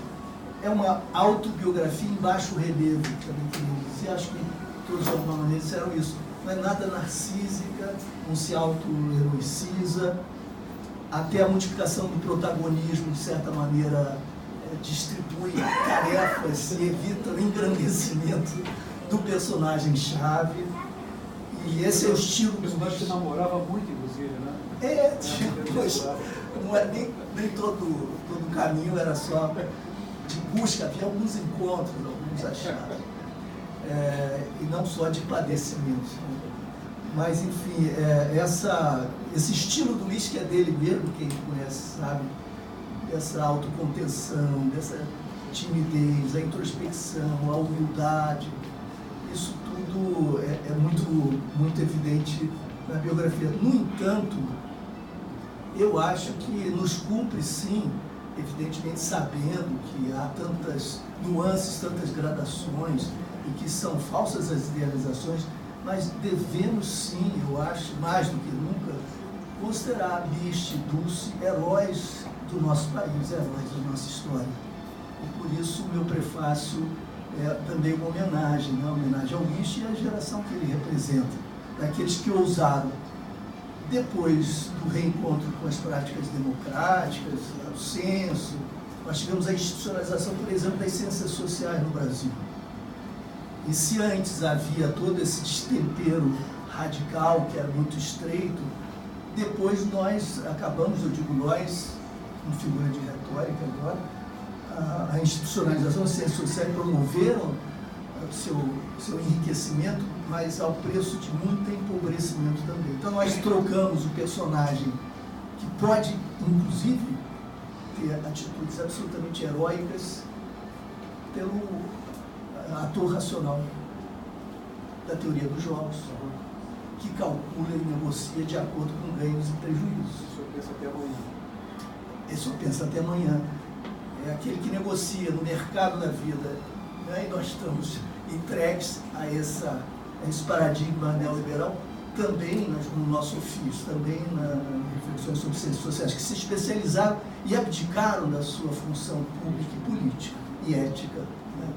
É uma autobiografia em baixo relevo, também queria dizer. Acho que todos de alguma maneira disseram isso. Não é nada narcísica, não se auto-heroiciza, até a multiplicação do protagonismo, de certa maneira, distribui tarefas e evita o engrandecimento do personagem-chave. E esse é o estilo do personagem que namorava muito, inclusive, né? Não é nem todo caminho era só de busca, havia alguns encontros, alguns achados. E não só de padecimento. Mas, enfim, esse estilo do Nietzsche que é dele mesmo, quem conhece sabe, dessa autocontenção, dessa timidez, a introspecção, a humildade, isso tudo é muito evidente na biografia. No entanto, eu acho que nos cumpre, sim, evidentemente sabendo que há tantas nuances, tantas gradações, e que são falsas as idealizações, mas devemos sim, eu acho, mais do que nunca, considerar Nietzsche, Dulce, heróis do nosso país, heróis da nossa história. E por isso o meu prefácio é também uma homenagem, né? Uma homenagem ao Nietzsche e à geração que ele representa, daqueles que ousaram, depois do reencontro com as práticas democráticas, o censo, nós tivemos a institucionalização, por exemplo, das ciências sociais no Brasil. E se antes havia todo esse destempero radical, que era muito estreito, depois nós acabamos, eu digo nós, com figura de retórica agora, a institucionalização das ciências sociais promoveram o seu enriquecimento, mas ao preço de muito empobrecimento também. Então nós trocamos o personagem, que pode, inclusive, ter atitudes absolutamente heróicas, pelo ator racional da teoria dos jogos, que calcula e negocia de acordo com ganhos e prejuízos. Isso pensa até amanhã. Esse eu penso até amanhã. É aquele que negocia no mercado da vida, né? E nós estamos entregues a esse paradigma neoliberal, também no nosso ofício, também nas reflexões sobre ciências sociais, que se especializaram e abdicaram da sua função pública e política e ética. Né?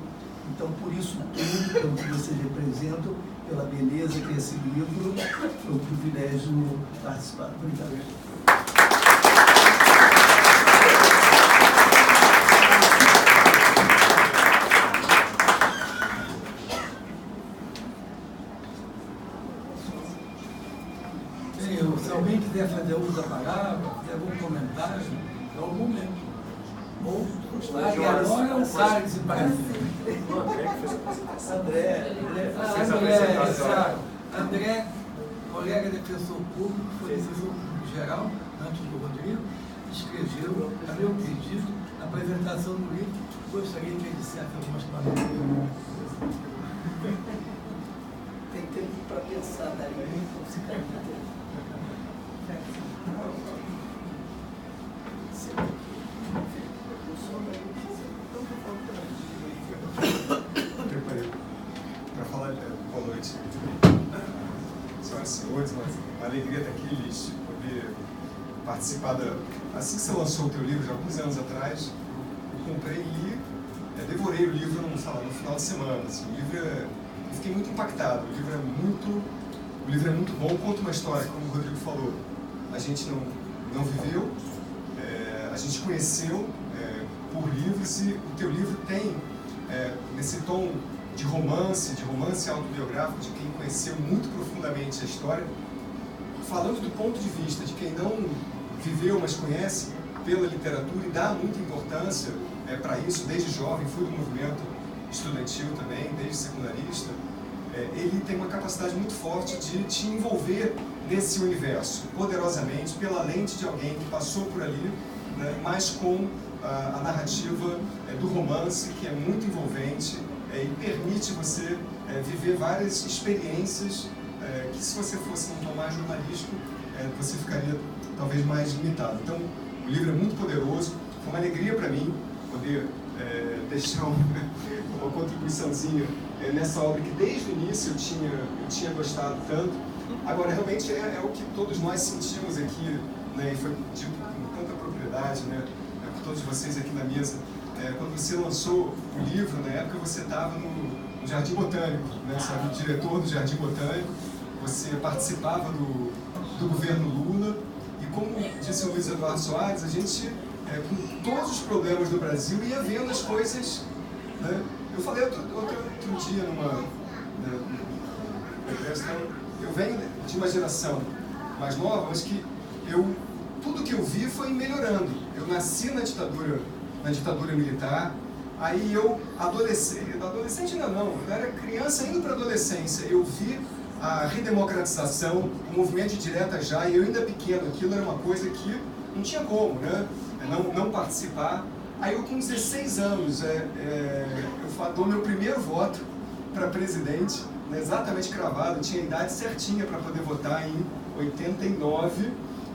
Então, por isso tudo, pelo que vocês representam, pela beleza que é esse livro, foi um privilégio participar. Obrigado. Se alguém quiser fazer uso da palavra, fazer algum comentário, é o momento. Ou pague agora ou pague-se para sempre. O André que fez a apresentação. André, apresentação. André, colega defensor público, foi defensor público geral, antes do Rodrigo, escreveu, a meu pedido, a apresentação do livro. Gostaria que ele dissesse algumas palavras. Tem tempo para pensar daí. Preparei para falar. Boa noite. Senhoras e senhores, uma alegria estar aqui, Liz, poder participar assim que você lançou o teu livro, já há alguns anos atrás, eu comprei e li, devorei o livro no final de semana. Assim, eu fiquei muito impactado. O livro é muito bom, conta uma história, como o Rodrigo falou. A gente não viveu, a gente conheceu por livros, e o teu livro tem nesse tom de romance autobiográfico, de quem conheceu muito profundamente a história, falando do ponto de vista de quem não viveu, mas conhece pela literatura e dá muita importância para isso, desde jovem, fui do movimento estudantil também, desde secundarista. Ele tem uma capacidade muito forte de te envolver nesse universo, poderosamente, pela lente de alguém que passou por ali, né, mas com a narrativa do romance, que é muito envolvente e permite você viver várias experiências que, se você fosse num tom mais jornalístico, você ficaria talvez mais limitado. Então, o livro é muito poderoso, foi uma alegria para mim poder deixar uma contribuiçãozinha nessa obra que desde o início eu tinha gostado tanto. Agora, realmente é o que todos nós sentimos aqui, né, e foi dito com tanta propriedade, né, por todos vocês aqui na mesa. Quando você lançou o livro, na época você estava no Jardim Botânico, né, sabe, o diretor do Jardim Botânico, você participava do governo Lula, e como disse o Luiz Eduardo Soares, a gente, com todos os problemas do Brasil, ia vendo as coisas, né? Eu falei outro dia eu venho de uma geração mais nova, mas que tudo que eu vi foi melhorando. Eu nasci na ditadura militar, aí eu, adolescente ainda não, eu era criança indo para a adolescência, eu vi a redemocratização, o movimento de direta já, e eu ainda pequeno, aquilo era uma coisa que não tinha como, né, não participar. Aí eu, com 16 anos, eu dou meu primeiro voto para presidente, né, exatamente cravado, eu tinha a idade certinha para poder votar em 89,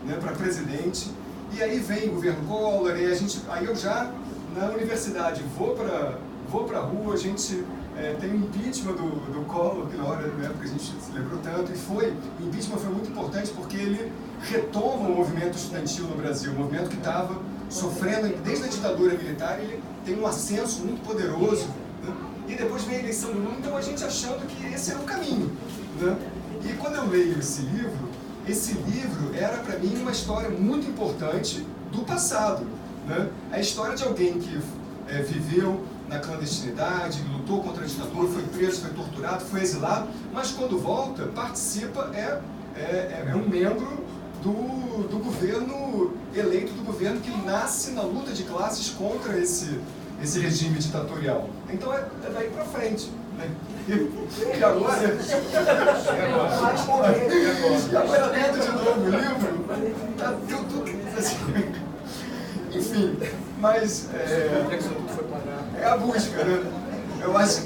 né, para presidente. E aí vem o governo Collor, e aí eu já, na universidade, vou para a rua, a gente tem o impeachment do Collor, que na época a gente celebrou tanto, o impeachment foi muito importante porque ele retoma o movimento estudantil no Brasil, um movimento que estava sofrendo desde a ditadura militar. Ele tem um ascenso muito poderoso, né? E depois vem a eleição do Lula, então a gente achando que esse era o caminho, né? E quando eu leio esse livro era para mim uma história muito importante do passado, né? A história de alguém que viveu na clandestinidade, lutou contra a ditadura, foi preso, foi torturado, foi exilado, mas quando volta, participa, é um membro do governo, eleito do governo, que nasce na luta de classes contra esse regime ditatorial. Então é daí para frente, né? E agora eu lendo de novo o livro, tá tudo assim, enfim, mas é a busca, né? Eu acho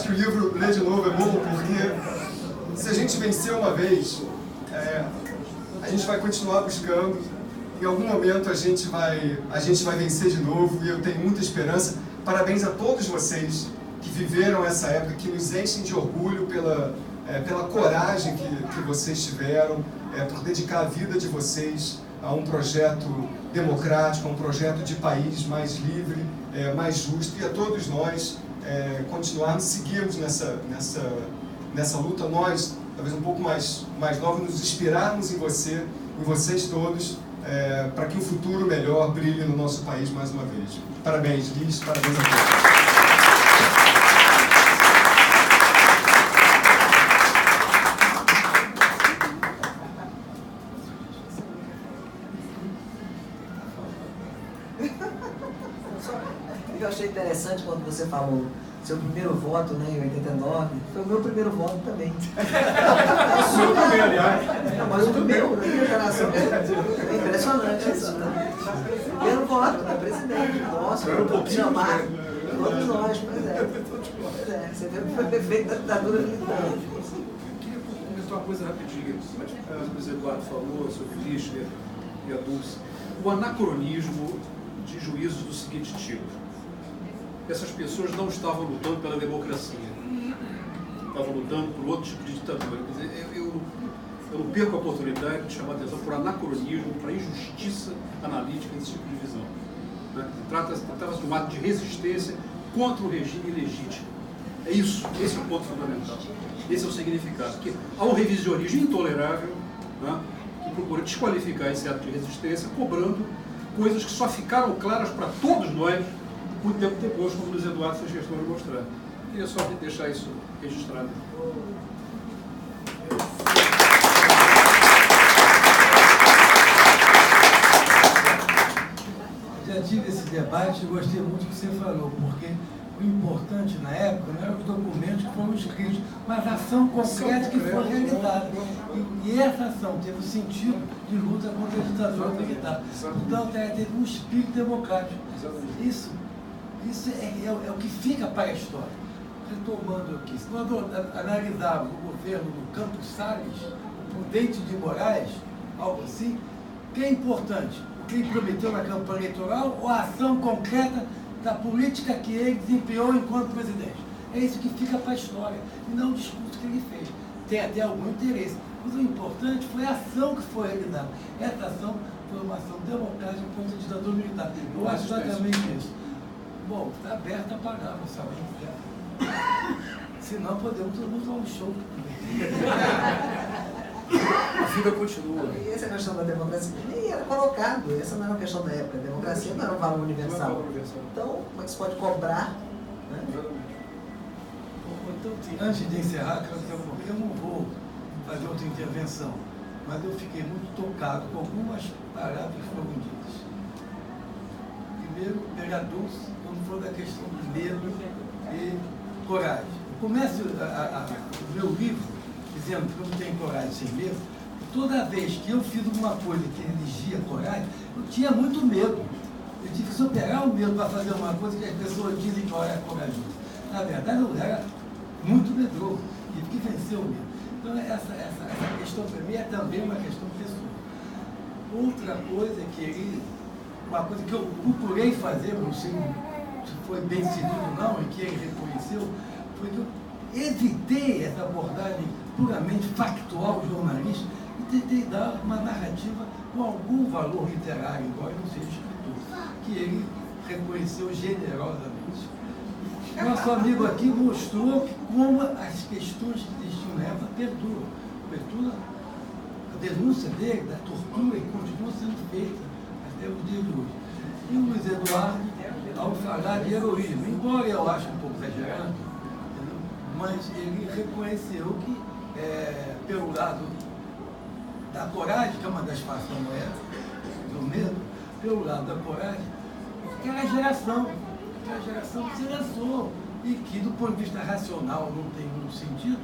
que o livro ler de novo é bom, porque se a gente venceu uma vez, a gente vai continuar buscando. Em algum momento a gente vai vencer de novo, e eu tenho muita esperança. Parabéns a todos vocês que viveram essa época, que nos enchem de orgulho pela coragem que vocês tiveram, por dedicar a vida de vocês a um projeto democrático, a um projeto de país mais livre, mais justo, e a todos nós continuarmos, seguirmos nessa luta, nós, talvez um pouco mais novos, nos inspirarmos em vocês todos, para que um futuro melhor brilhe no nosso país mais uma vez. Parabéns, Liz, parabéns a todos. Eu achei interessante quando você falou seu primeiro voto, né, em 89, foi o meu primeiro voto também. O meu também, aliás. Não, mas o meu, da minha geração, é impressionante isso, né? Primeiro voto, né, presidente, nossa, Era um pouquinho chamar, diferente, todos nós, pois é, você vê que foi feito da ditadura militar. Eu queria comentar uma coisa rapidinho, mas o Eduardo falou sobre o Lischner e a Dulce. O anacronismo de juízos do seguinte tipo: essas pessoas não estavam lutando pela democracia, estavam lutando por outro tipo de ditadura. Quer dizer, eu não perco a oportunidade de chamar a atenção para o anacronismo, para a injustiça analítica desse tipo de visão. Né? Trata-se de um ato de resistência contra o regime ilegítimo. É isso, esse é o ponto fundamental. Esse é o significado. Que há um revisionismo intolerável, né, que procura desqualificar esse ato de resistência, cobrando coisas que só ficaram claras para todos nós muito tempo depois, como o Luiz Eduardo fez questão de mostrar. Queria só deixar isso registrado. Já tive esse debate e gostei muito do que você falou, porque o importante na época não eram os documentos que foram escritos, mas a ação concreta que foi realizada. E essa ação teve o sentido de luta contra a ditadura militar. Então teve um espírito democrático. Isso é o que fica para a história. Retomando aqui, quando analisávamos o governo do Campos Salles, o Prudente de Moraes, algo assim, o que é importante? O que ele prometeu na campanha eleitoral ou a ação concreta da política que ele desempenhou enquanto presidente? É isso que fica para a história, e não o discurso que ele fez. Tem até algum interesse, mas o importante foi a ação que foi realizada. Essa ação foi uma ação democrática contra a ditadura militar. Eu acho exatamente isso. Bom, está aberta a palavra, sabe? Se não, podemos usar um show. A vida continua. E essa questão da democracia nem era colocado, essa não era uma questão da época. A democracia não era um valor universal. Então, como é que se pode cobrar? Né? Então, antes de encerrar, eu não vou fazer outra intervenção, mas eu fiquei muito tocado com algumas palavras que foram ditas. Primeiro, vereador, quando falou da questão do medo e coragem. Eu começo o meu livro dizendo que eu não tenho coragem sem medo. Toda vez que eu fiz alguma coisa que exigia coragem, eu tinha muito medo. Eu tive que superar o medo para fazer uma coisa que as pessoas dizem que eu era corajoso. Na verdade, eu era muito medroso. Tive que vencer o medo. Então, essa questão para mim é também uma questão pessoal. Outra coisa é que uma coisa que eu procurei fazer, não sei se foi bem seguido ou não, e que ele reconheceu, foi que eu evitei essa abordagem puramente factual jornalista e tentei dar uma narrativa com algum valor literário, embora não seja escritor, que ele reconheceu generosamente. Nosso amigo aqui mostrou que como as questões que existiam na época perduram. A denúncia dele, da tortura, e continua sendo feita até o dia de hoje. E o Luiz Eduardo, ao falar de heroísmo, embora eu ache um pouco exagerado, mas ele reconheceu que, pelo lado da coragem, que é uma das faces da moeda, do medo, pelo lado da coragem, aquela geração que se lançou e que, do ponto de vista racional, não tem muito sentido,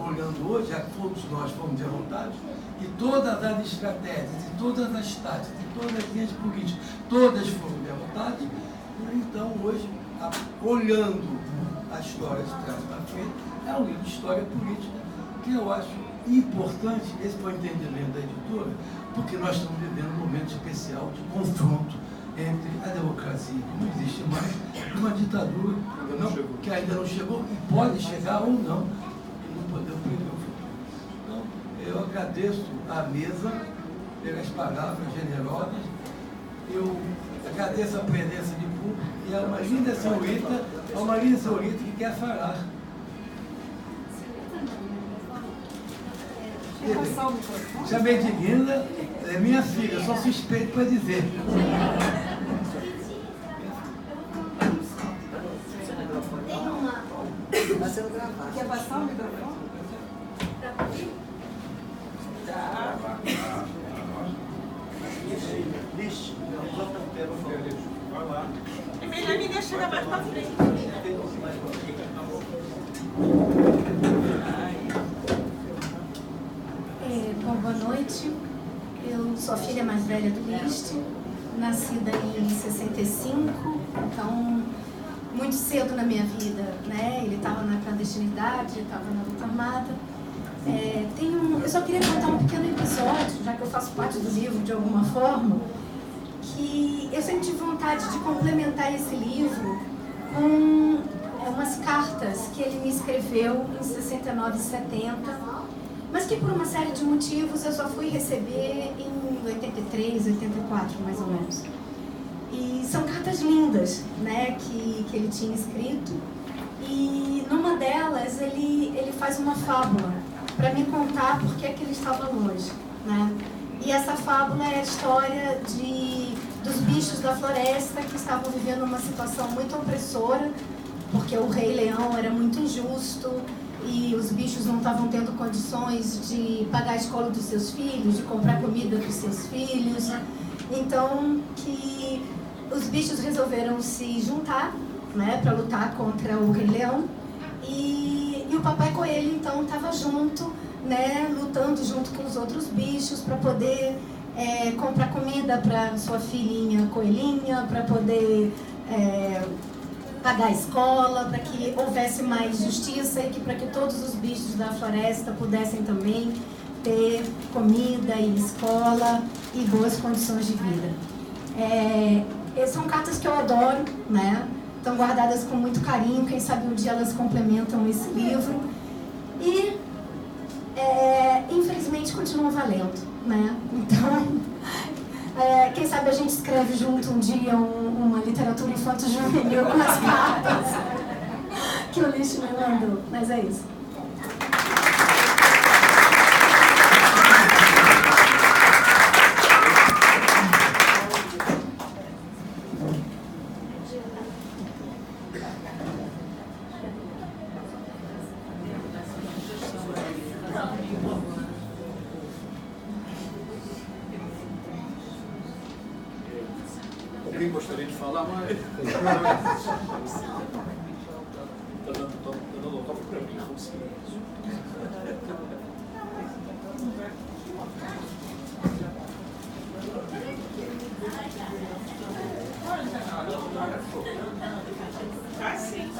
olhando hoje, já que todos nós fomos derrotados, e todas as estratégias, e todas as táticas, e todas as linhas políticas, todas foram derrotadas. Então, hoje, olhando a história de trás para frente, é um livro de história política que eu acho importante, esse foi o entendimento da editora, porque nós estamos vivendo um momento especial de confronto entre a democracia, que não existe mais, e uma ditadura que ainda não chegou e pode chegar ou não, e não podemos prever o futuro. Então, eu agradeço à mesa pelas palavras generosas, eu agradeço a presença de público e a uma linda senhorita que quer falar. Chamei de linda, é minha filha, eu sou suspeito para dizer. Está sendo gravado. Quer passar o microfone? Lixe, bota o pé no fogo. Vai lá. É melhor me deixar mais pra frente. Bom, boa noite. Eu sou a filha mais velha do Liszt, nascida em 65, então muito cedo na minha vida, né? Ele estava na clandestinidade, estava na luta armada. Eu só queria contar um pequeno episódio, já que eu faço parte do livro de alguma forma, que eu sempre tive vontade de complementar esse livro com umas cartas que ele me escreveu em 69 e 70, mas que por uma série de motivos eu só fui receber em 83, 84, mais ou menos. E são cartas lindas, né, que ele tinha escrito, e numa delas ele faz uma fábula para me contar por que ele estava longe, né? E essa fábula é a história dos bichos da floresta que estavam vivendo uma situação muito opressora, porque o Rei Leão era muito injusto e os bichos não estavam tendo condições de pagar a escola dos seus filhos, de comprar comida para os seus filhos. Então, que os bichos resolveram se juntar, né, para lutar contra o Rei Leão. E o Papai Coelho, então, estava junto, né, lutando junto com os outros bichos para poder comprar comida para sua filhinha Coelhinha, para poder pagar a escola, para que houvesse mais justiça e para que todos os bichos da floresta pudessem também ter comida e escola e boas condições de vida. São cartas que eu adoro, né? Estão guardadas com muito carinho, quem sabe um dia elas complementam esse livro. E, infelizmente, continuam valendo, né? Então, quem sabe a gente escreve junto um dia uma literatura infanto-juvenil com as cartas que o Liszt me mandou. Mas é isso. Alguém gostaria de falar mais? Está dando local para mim, como se Ah, sim.